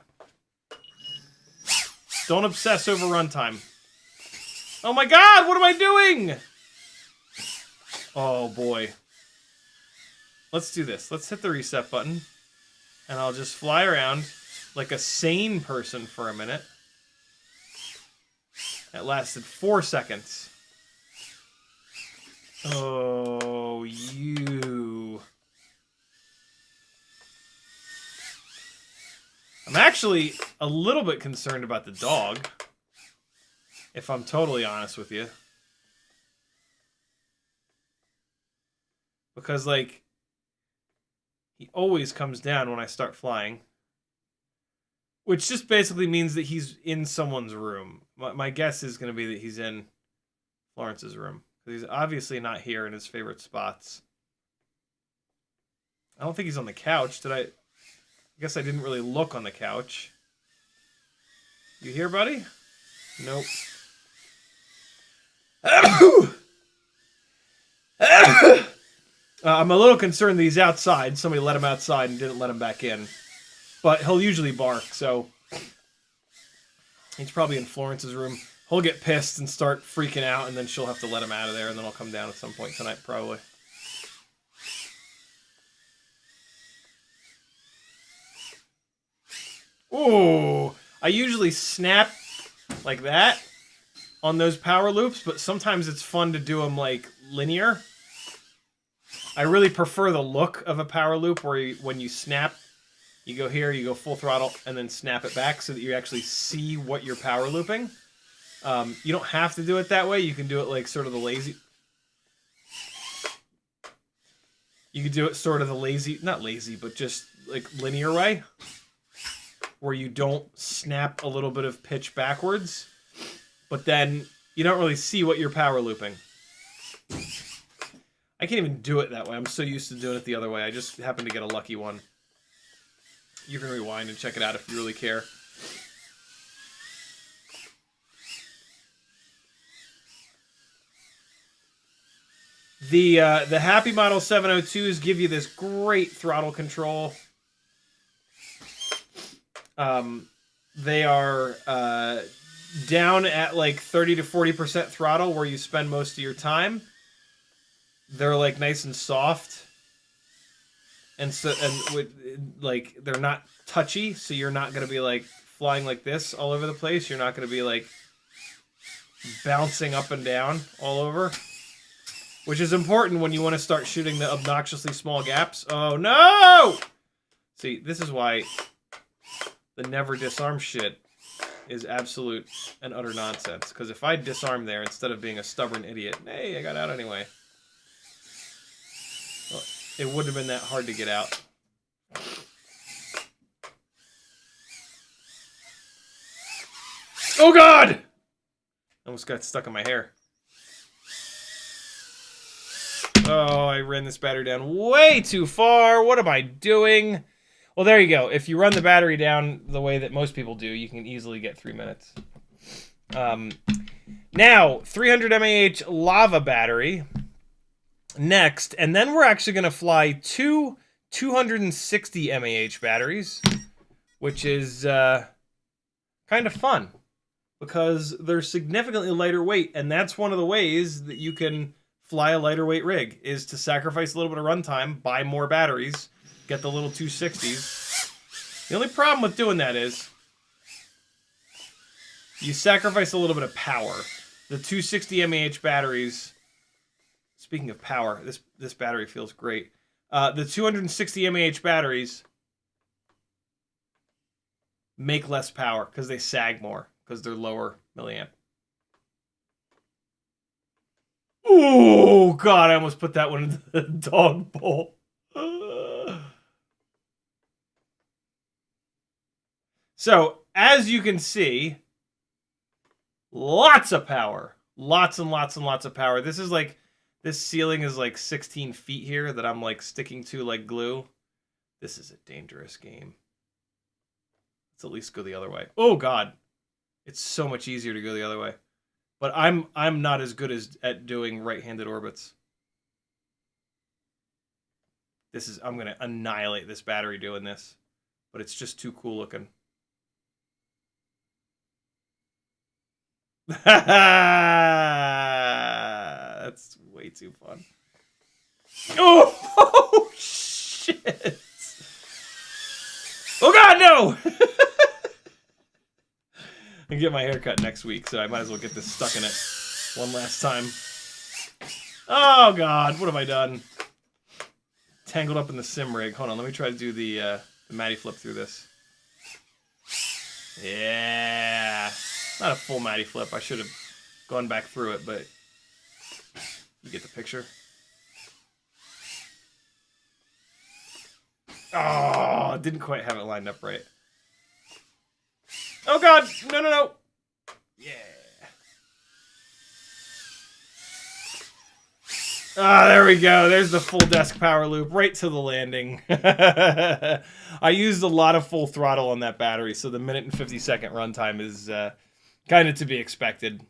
Don't obsess over runtime. Oh my god, what am I doing? Oh boy. Let's do this. Let's hit the reset button. And I'll just fly around like a sane person for a minute. That lasted 4 seconds. Oh, you. I'm actually a little bit concerned about the dog, if I'm totally honest with you. Because, like, he always comes down when I start flying. Which just basically means that he's in someone's room. My guess is going to be that he's in Florence's room. Because he's obviously not here in his favorite spots. I don't think he's on the couch. I guess I didn't really look on the couch. You here, buddy? Nope. I'm a little concerned that he's outside. Somebody let him outside and didn't let him back in. But he'll usually bark, so he's probably in Florence's room. He'll get pissed and start freaking out, and then she'll have to let him out of there, and then I'll come down at some point tonight, probably. Ooh, I usually snap like that on those power loops, but sometimes it's fun to do them like linear. I really prefer the look of a power loop where when you snap, you go here, you go full throttle, and then snap it back so that you actually see what you're power looping. You don't have to do it that way. You can do it like sort of the lazy... You could do it sort of the lazy... Not lazy, but just like linear way. Where you don't snap a little bit of pitch backwards. But then you don't really see what you're power looping. I can't even do it that way. I'm so used to doing it the other way. I just happened to get a lucky one. You can rewind and check it out if you really care. The Happy Model 702s give you this great throttle control. They are down at like 30 to 40% throttle where you spend most of your time. They're like nice and soft. And so, like, they're not touchy, so you're not going to be like flying like this all over the place. You're not going to be like bouncing up and down all over, which is important when you want to start shooting the obnoxiously small gaps. Oh no! See, this is why the never disarm shit is absolute and utter nonsense. Because if I disarm there instead of being a stubborn idiot, hey, I got out anyway. Well, it wouldn't have been that hard to get out. Oh God! Almost got stuck in my hair. Oh, I ran this battery down way too far. What am I doing? Well, there you go. If you run the battery down the way that most people do, you can easily get 3 minutes. Now, 300 mAh lava battery next, and then we're actually going to fly two 260 mAh batteries, which is kind of fun because they're significantly lighter weight, and that's one of the ways that you can fly a lighter weight rig, is to sacrifice a little bit of runtime, buy more batteries, get the little 260s. The only problem with doing that is you sacrifice a little bit of power. The 260 mAh batteries, speaking of power, this battery feels great. The 260 mAh batteries make less power because they sag more, because they're lower milliamp. Oh, God, I almost put that one into the dog bowl. So, as you can see, lots of power. Lots and lots and lots of power. This is like, this ceiling is like 16 feet here that I'm like sticking to like glue. This is a dangerous game. Let's at least go the other way. Oh, God. It's so much easier to go the other way. But I'm not as good at doing right-handed orbits. I'm going to annihilate this battery doing this. But it's just too cool looking. That's way too fun. Oh, shit. Oh, God, no! I can get my hair cut next week, so I might as well get this stuck in it one last time. Oh, God, what have I done? Tangled up in the sim rig. Hold on, let me try to do the Matty flip through this. Yeah. Not a full Matty flip. I should have gone back through it, but you get the picture. Oh, didn't quite have it lined up right. Oh, God. No, no, no. Yeah. Ah, there we go. There's the full desk power loop right to the landing. I used a lot of full throttle on that battery, so the minute and 50-second runtime is kind of to be expected.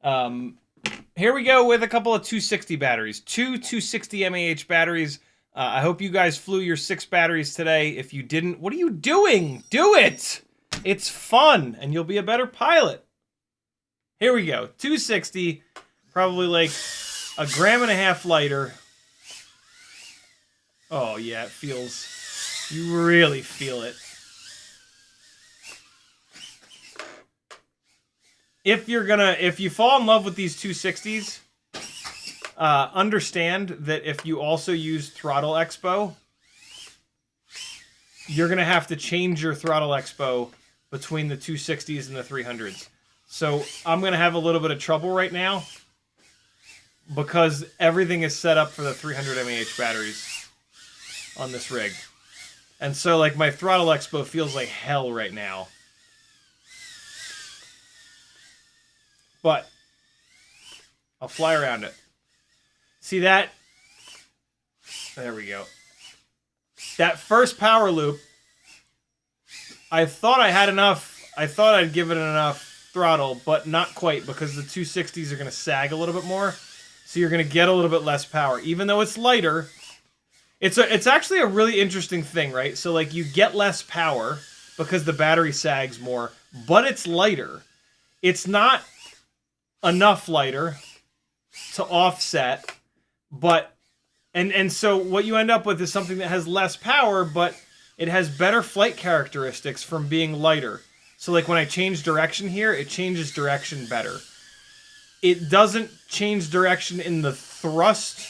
Here we go with a couple of 260 batteries. Two 260 mAh batteries. I hope you guys flew your 6 batteries today. If you didn't, what are you doing? Do it! It's fun, and you'll be a better pilot. Here we go. 260, probably like a gram and a half lighter. Oh, yeah, it feels... You really feel it. If you fall in love with these 260s, understand that if you also use throttle expo, you're going to have to change your throttle expo between the 260s and the 300s. So I'm going to have a little bit of trouble right now because everything is set up for the 300 mAh batteries on this rig. And so like my throttle expo feels like hell right now. But I'll fly around it. See that? There we go. That first power loop, I thought I had enough. I thought I'd given it enough throttle, but not quite because the 260s are going to sag a little bit more. So you're going to get a little bit less power. Even though it's lighter, it's actually a really interesting thing, right? So like you get less power because the battery sags more, but it's lighter. It's not enough lighter to offset, but and so what you end up with is something that has less power, but it has better flight characteristics from being lighter. So like when I change direction here, it changes direction better. It doesn't change direction in the thrust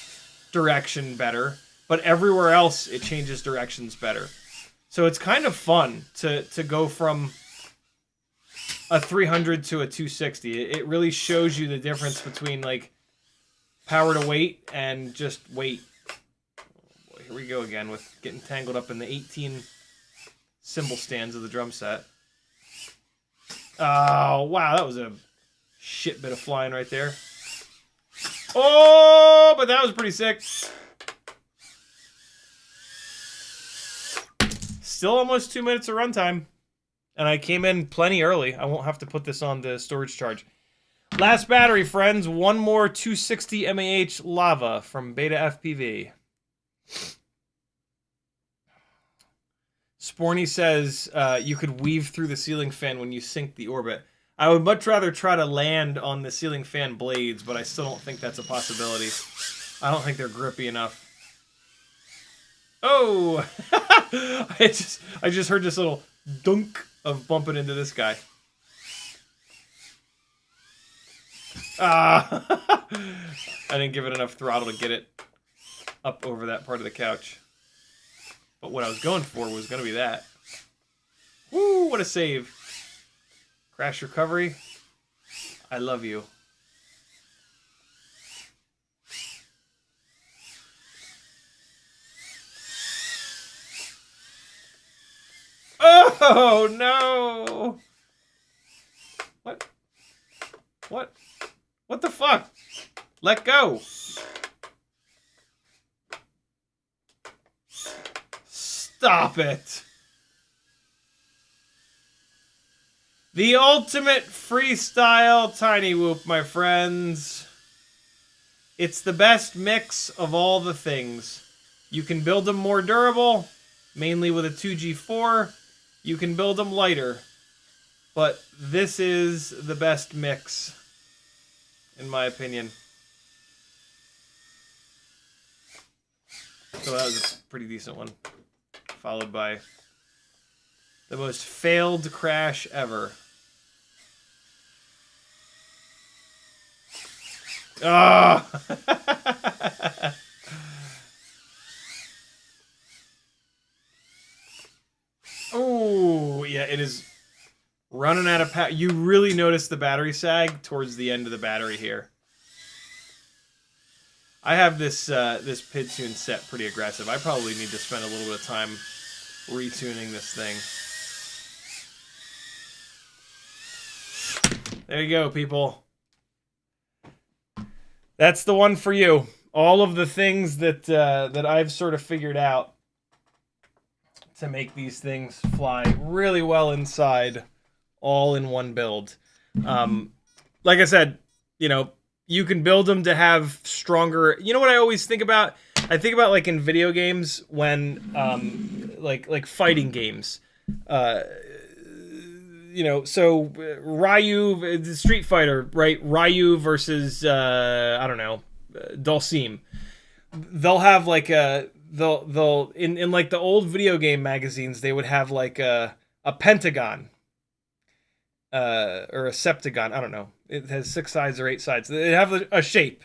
direction better, but everywhere else it changes directions better. So it's kind of fun to go from a 300 to a 260. It really shows you the difference between like power to weight and just weight. Oh boy, here we go again with getting tangled up in the 18 cymbal stands of the drum set. Oh, wow, that was a shit bit of flying right there. Oh, but that was pretty sick. Still almost 2 minutes of runtime. And I came in plenty early. I won't have to put this on the storage charge. Last battery, friends. One more 260 mAh lava from Beta FPV. Sporny says you could weave through the ceiling fan when you sink the orbit. I would much rather try to land on the ceiling fan blades, but I still don't think that's a possibility. I don't think they're grippy enough. Oh! I just heard this little dunk of bumping into this guy. Ah! I didn't give it enough throttle to get it up over that part of the couch. But what I was going for was going to be that. Woo! What a save. Crash recovery. I love you. Oh, no! What? What? What the fuck? Let go! Stop it! The ultimate freestyle TinyWhoop, my friends. It's the best mix of all the things. You can build them more durable, mainly with a 2G4. You can build them lighter. But this is the best mix, in my opinion. So that was a pretty decent one. Followed by the most failed crash ever. Oh! Oh, yeah, it is running out of power. You really notice the battery sag towards the end of the battery here. I have this this PID tune set pretty aggressive. I probably need to spend a little bit of time retuning this thing. There you go, people. That's the one for you. All of the things that that I've sort of figured out to make these things fly really well inside, all in one build. Like I said, you know, you can build them to have stronger. You know what I always think about? I think about like in video games when like fighting games. You know, so Ryu, Street Fighter, right? Ryu versus I don't know, Dulcim. They'll have like they'll in like the old video game magazines, they would have like a pentagon or a septagon. I don't know. It has 6 sides or 8 sides. They have a shape,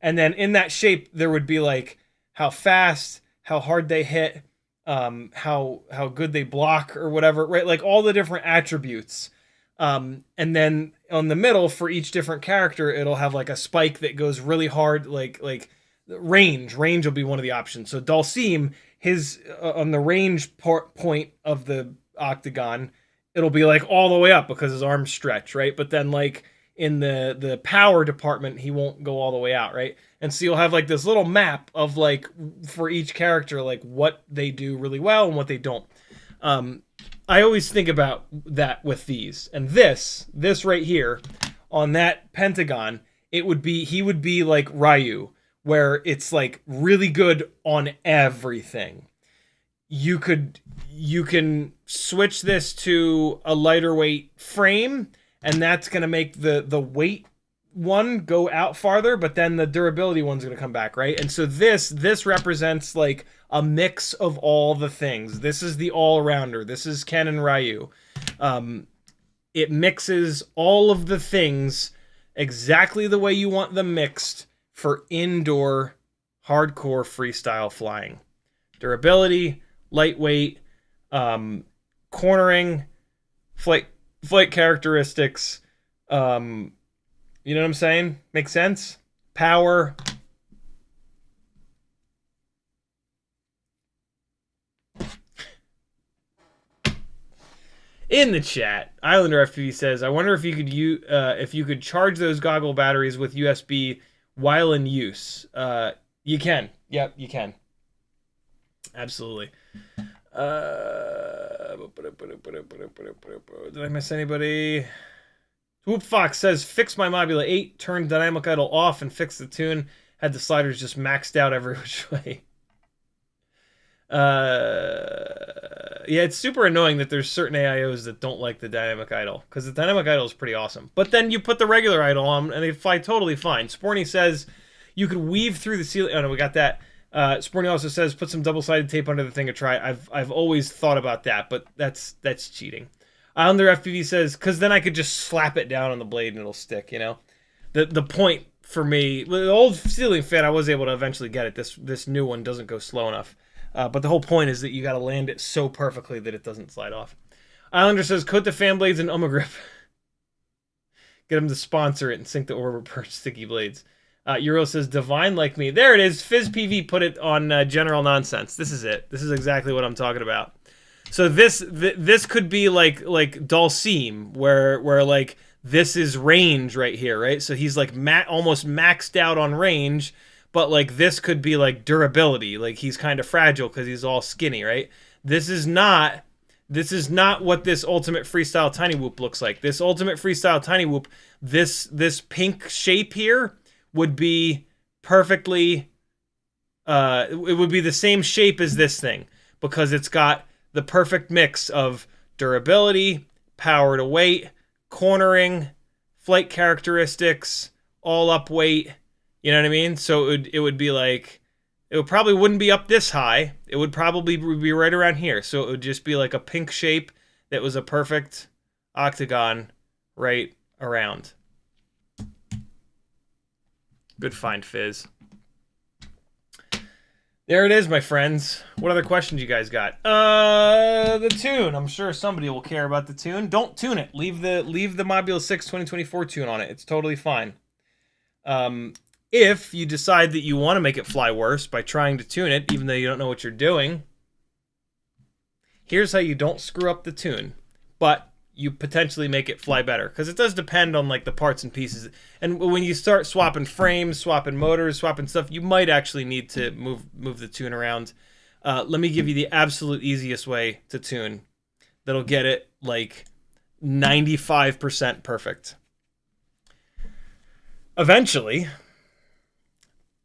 and then in that shape there would be like how fast, how hard they hit, how good they block or whatever, right? Like all the different attributes. And then on the middle for each different character, it'll have like a spike that goes really hard, like range. Range will be one of the options. So Dulcim, his on the range point of the octagon, it'll be like all the way up because his arms stretch, right? But then like in the power department, he won't go all the way out, right? And so you'll have like this little map of like for each character, like what they do really well and what they don't. I always think about that with these. And this right here on that pentagon he would be like Ryu, where it's like really good on everything. You can switch this to a lighter weight frame, and that's gonna make the weight one go out farther, but then the durability one's gonna come back, right? And so this represents like a mix of all the things. This is the all-rounder. This is Ken and Ryu. It mixes all of the things exactly the way you want them mixed for indoor hardcore freestyle flying. Durability, lightweight, cornering, flight characteristics, you know what I'm saying? Makes sense? Power. In the chat, Islander FPV says, "I wonder if you could charge those goggle batteries with USB while in use." You can. Yep, you can. Absolutely. Did I miss anybody? Whoop Fox says, "Fix my Mobula 8, turn dynamic idle off, and fix the tune. Had the sliders just maxed out every which way." Yeah, it's super annoying that there's certain AIOs that don't like the dynamic idle, because the dynamic idle is pretty awesome. But then you put the regular idle on, and they fly totally fine. Sporny says you could weave through the ceiling. Oh no, we got that. Sporny also says put some double-sided tape under the thing to try. I've always thought about that, but that's cheating. Islander FPV says, because then I could just slap it down on the blade and it'll stick. You know, the point for me, the old ceiling fan, I was able to eventually get it. This new one doesn't go slow enough. But the whole point is that you got to land it so perfectly that it doesn't slide off. Islander says, coat the fan blades in grip. Get them to sponsor it and sink the orbit per sticky blades. Euro says, divine like me. There it is. FizzPV put it on general nonsense. This is it. This is exactly what I'm talking about. So this could be like Dalsim, where like this is range right here, right? So he's like almost maxed out on range. But like this could be like durability, like he's kind of fragile because he's all skinny, right? This is not what this ultimate freestyle TinyWhoop looks like. This ultimate freestyle TinyWhoop, this pink shape here would be perfectly, it would be the same shape as this thing because it's got the perfect mix of durability, power to weight, cornering, flight characteristics, all up weight. You know what I mean? So it would be like, it probably wouldn't be up this high. It would probably be right around here. So it would just be like a pink shape that was a perfect octagon right around. Good find, Fizz. There it is, my friends. What other questions you guys got? The tune. I'm sure somebody will care about the tune. Don't tune it. Leave the Mobula 6 2024 tune on it. It's totally fine. If you decide that you want to make it fly worse by trying to tune it, even though you don't know what you're doing, here's how you don't screw up the tune, but you potentially make it fly better. Because it does depend on like the parts and pieces. And when you start swapping frames, swapping motors, swapping stuff, you might actually need to move the tune around. Let me give you the absolute easiest way to tune that'll get it like 95% perfect. Eventually,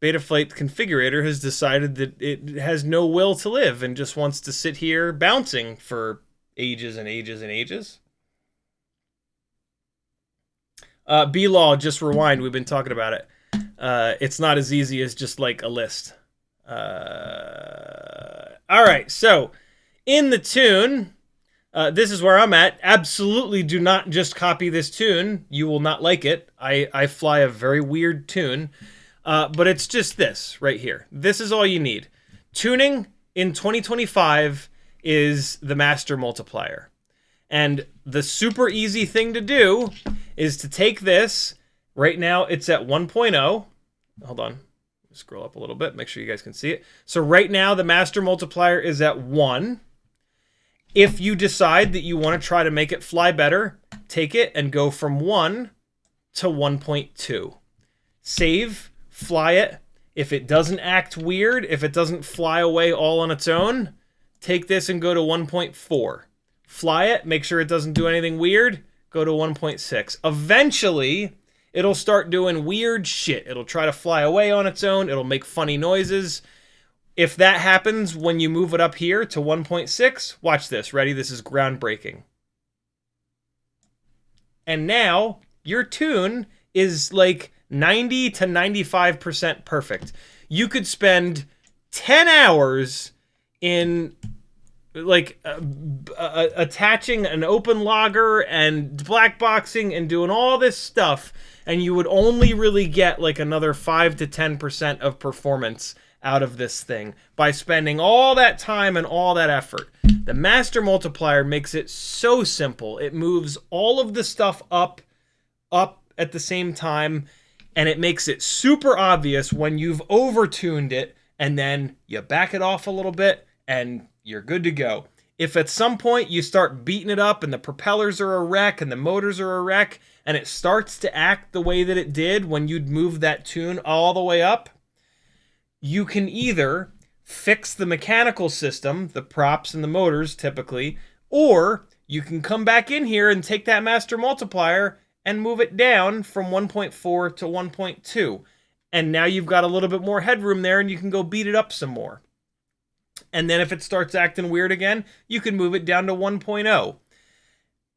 Betaflight Configurator has decided that it has no will to live and just wants to sit here bouncing for ages and ages and ages. B-Law, just rewind. We've been talking about it. It's not as easy as just like a list. All right, so in the tune, this is where I'm at. Absolutely do not just copy this tune. You will not like it. I fly a very weird tune. But it's just this right here. This is all you need. Tuning in 2025 is the master multiplier. And the super easy thing to do is to take this. Right now it's at 1.0. Hold on. Scroll up a little bit. Make sure you guys can see it. So right now the master multiplier is at 1. If you decide that you want to try to make it fly better, take it and go from 1 to 1.2. Save. Fly it. If it doesn't act weird, if it doesn't fly away all on its own, take this and go to 1.4. Fly it, make sure it doesn't do anything weird, go to 1.6. Eventually, it'll start doing weird shit. It'll try to fly away on its own. It'll make funny noises. If that happens when you move it up here to 1.6, watch this. Ready? This is groundbreaking. And now your tune is like 90 to 95% perfect. You could spend 10 hours in like attaching an open logger and black boxing and doing all this stuff, and you would only really get like another 5 to 10% of performance out of this thing by spending all that time and all that effort. The master multiplier makes it so simple. It moves all of the stuff up at the same time, and it makes it super obvious when you've overtuned it, and then you back it off a little bit and you're good to go. If at some point you start beating it up and the propellers are a wreck and the motors are a wreck, and it starts to act the way that it did when you'd move that tune all the way up, you can either fix the mechanical system, the props and the motors typically, or you can come back in here and take that master multiplier and move it down from 1.4 to 1.2. And now you've got a little bit more headroom there, and you can go beat it up some more. And then if it starts acting weird again, you can move it down to 1.0.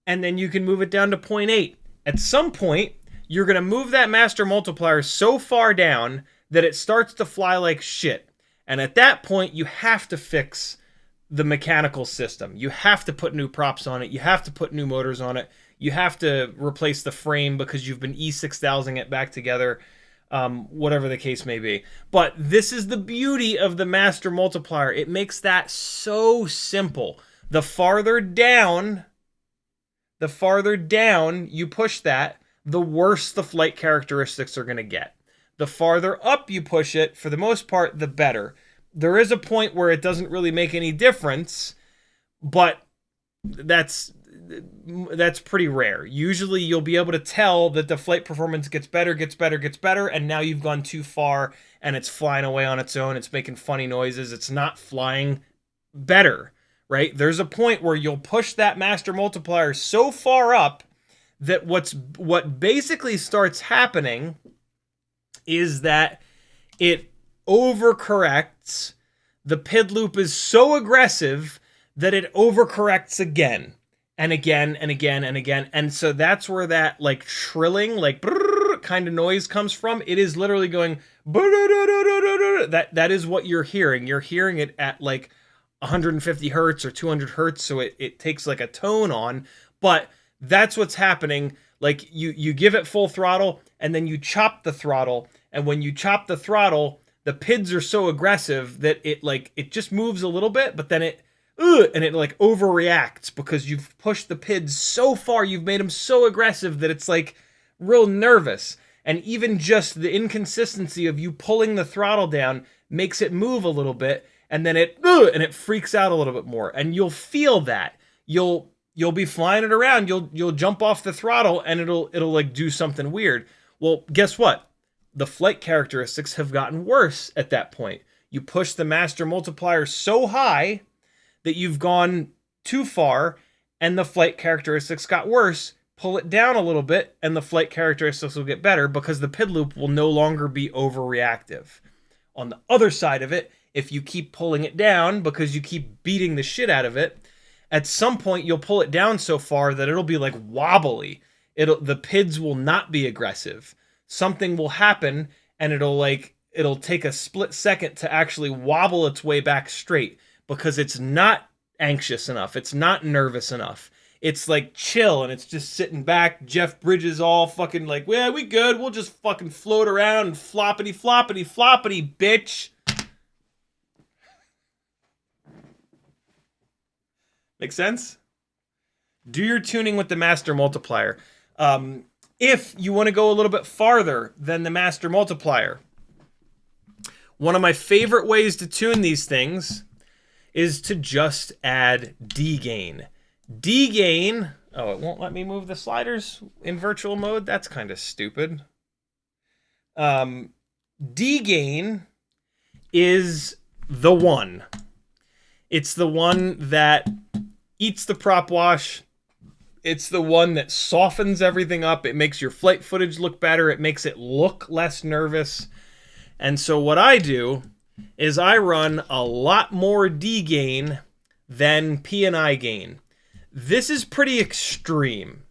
And then you can move it down to 0.8. At some point, you're going to move that master multiplier so far down that it starts to fly like shit. And at that point, you have to fix the mechanical system. You have to put new props on it. You have to put new motors on it. You have to replace the frame because you've been E6000ing it back together. Whatever the case may be. But this is the beauty of the master multiplier. It makes that so simple. The farther down you push that, the worse the flight characteristics are going to get. The farther up you push it, for the most part, the better. There is a point where it doesn't really make any difference, but that's pretty rare. Usually you'll be able to tell that the flight performance gets better, and now you've gone too far and it's flying away on its own. It's making funny noises. It's not flying better, right? There's a point where you'll push that master multiplier so far up that what basically starts happening is that it overcorrects. The PID loop is so aggressive that it overcorrects again. And again, and again, and again. And so that's where that like trilling, like kind of noise comes from. It is literally going, that is what you're hearing. You're hearing it at like 150 hertz or 200 hertz. So it takes like a tone on, but that's what's happening. Like you give it full throttle and then you chop the throttle. And when you chop the throttle, the PIDs are so aggressive that it just moves a little bit, but then it like overreacts because you've pushed the PIDs so far, you've made them so aggressive that it's like real nervous. And even just the inconsistency of you pulling the throttle down makes it move a little bit, and then it freaks out a little bit more. And you'll feel that. You'll be flying it around, you'll jump off the throttle and it'll like do something weird. Well, guess what? The flight characteristics have gotten worse at that point. You push the master multiplier so high that you've gone too far and the flight characteristics got worse. Pull it down a little bit and the flight characteristics will get better because the PID loop will no longer be overreactive. On the other side of it, if you keep pulling it down because you keep beating the shit out of it, at some point you'll pull it down so far that it'll be like wobbly. The PIDs will not be aggressive. Something will happen and it'll take a split second to actually wobble its way back straight because it's not anxious enough. It's not nervous enough. It's like chill and it's just sitting back. Jeff Bridges all fucking like, well, we good. We'll just fucking float around and floppity, bitch. Make sense? Do your tuning with the master multiplier. If you want to go a little bit farther than the master multiplier, one of my favorite ways to tune these things is to just add D-gain. D-gain, oh, it won't let me move the sliders in virtual mode? That's kind of stupid. D-gain is the one. It's the one that eats the prop wash, It's the one that softens everything up. It makes your flight footage look better. It makes it look less nervous. And so what I do is I run a lot more D gain than P&I gain. This is pretty extreme,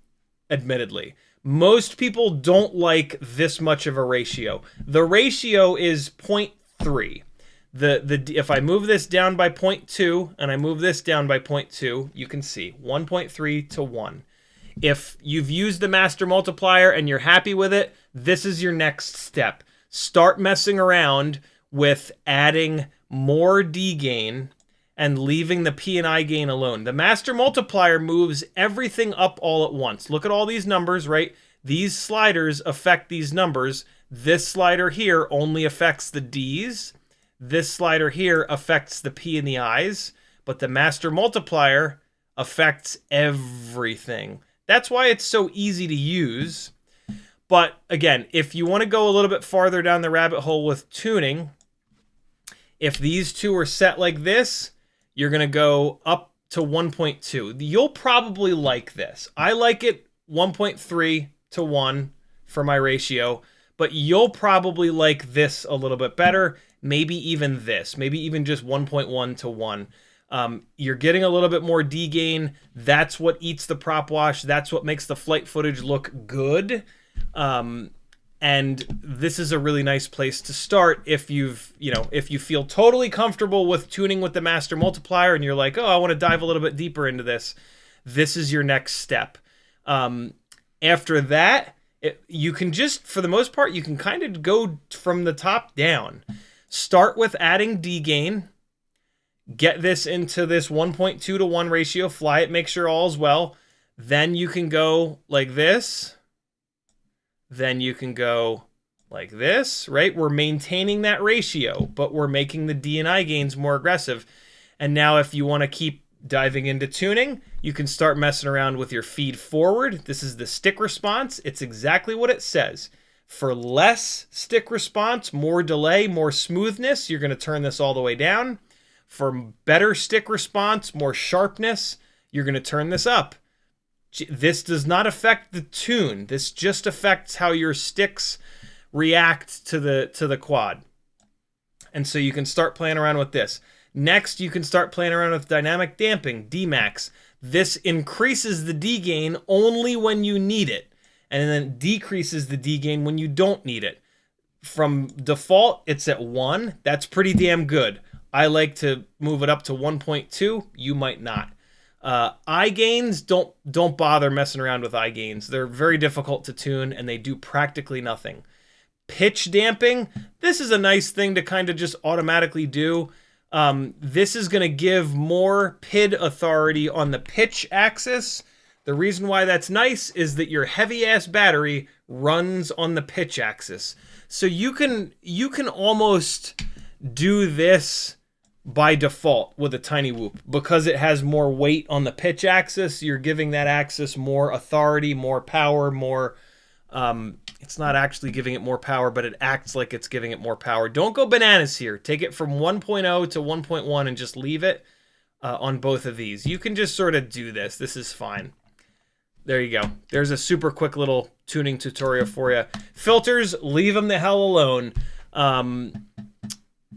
admittedly. Most people don't like this much of a ratio. The ratio is 0.3. If I move this down by 0.2 and I move this down by 0.2, you can see 1.3 to 1. If you've used the master multiplier and you're happy with it, this is your next step. Start messing around with adding more D gain and leaving the P and I gain alone. The master multiplier moves everything up all at once. Look at all these numbers, right? These sliders affect these numbers. This slider here only affects the D's. This slider here affects the P and the I's, but the master multiplier affects everything. That's why it's so easy to use. But again, if you want to go a little bit farther down the rabbit hole with tuning, if these two are set like this, you're going to go up to 1.2. You'll probably like this. I like it 1.3 to 1 for my ratio, but you'll probably like this a little bit better. Maybe even this. Maybe even just 1.1 to 1. You're getting a little bit more D gain. That's what eats the prop wash. That's what makes the flight footage look good. And this is a really nice place to start if you feel totally comfortable with tuning with the master multiplier and you're like, oh, I want to dive a little bit deeper into this. This is your next step. After that, you can just, for the most part, you can kind of go from the top down. Start with adding D gain. Get this into this 1.2 to 1 ratio. Fly it, make sure all's well. Then you can go like this. Then you can go like this, right? We're maintaining that ratio, but we're making the D and I gains more aggressive. And now if you want to keep diving into tuning, you can start messing around with your feed forward. This is the stick response. It's exactly what it says. For less stick response, more delay, more smoothness, you're going to turn this all the way down. For better stick response, more sharpness, you're going to turn this up. This does not affect the tune. This just affects how your sticks react to the quad. And so you can start playing around with this. Next, you can start playing around with dynamic damping, Dmax. This increases the D gain only when you need it, and then decreases the D gain when you don't need it. From default, it's at 1. That's pretty damn good. I like to move it up to 1.2. You might not. I gains, don't bother messing around with I gains. They're very difficult to tune and they do practically nothing. Pitch damping, this is a nice thing to kind of just automatically do. This is going to give more PID authority on the pitch axis. The reason why that's nice is that your heavy ass battery runs on the pitch axis. So you can almost do this by default with a TinyWhoop because it has more weight on the pitch axis. You're giving that axis more authority, more power, more it's not actually giving it more power, but it acts like it's giving it more power. Don't go bananas here. Take it from 1.0 to 1.1 and just leave it on both of these. You can just sort of do this. This is fine. There you go. There's a super quick little tuning tutorial for you. Filters, leave them the hell alone.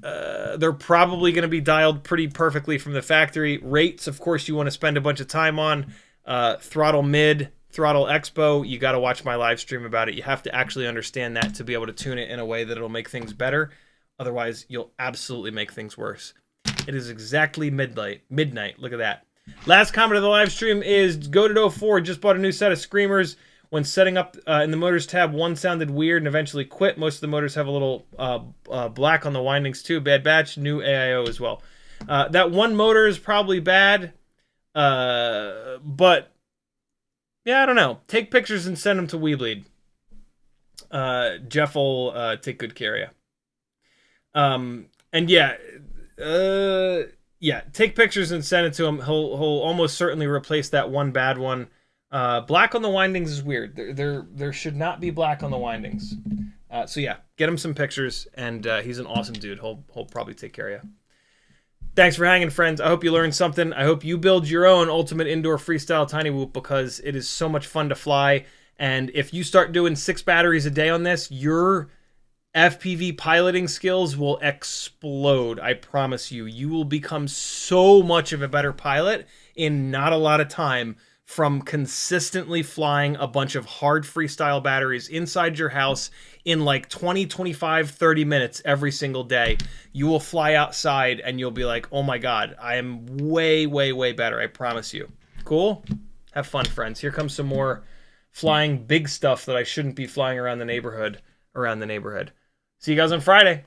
They're probably going to be dialed pretty perfectly from the factory. Rates, of course, you want to spend a bunch of time on. Throttle mid, throttle expo, you got to watch my live stream about it. You have to actually understand that to be able to tune it in a way that it'll make things better. Otherwise, you'll absolutely make things worse. It is exactly midnight. Look at that. Last comment of the live stream is Goated04 just bought a new set of screamers. When setting up in the motors tab, one sounded weird and eventually quit. Most of the motors have a little black on the windings too. Bad batch, new AIO as well. That one motor is probably bad, but yeah, I don't know. Take pictures and send them to Weebleed. Jeff will take good care of you. And yeah, take pictures and send it to him. He'll almost certainly replace that one bad one. Black on the windings is weird. There should not be black on the windings. So yeah, get him some pictures, and he's an awesome dude. He'll probably take care of you. Thanks for hanging, friends. I hope you learned something. I hope you build your own ultimate indoor freestyle TinyWhoop because it is so much fun to fly. And if you start doing 6 batteries a day on this, your FPV piloting skills will explode. I promise you. You will become so much of a better pilot in not a lot of time from consistently flying a bunch of hard freestyle batteries inside your house in like 20, 25, 30 minutes every single day. You will fly outside and you'll be like, oh my God, I am way, way, way better. I promise you. Cool? Have fun, friends. Here comes some more flying big stuff that I shouldn't be flying around the neighborhood. See you guys on Friday.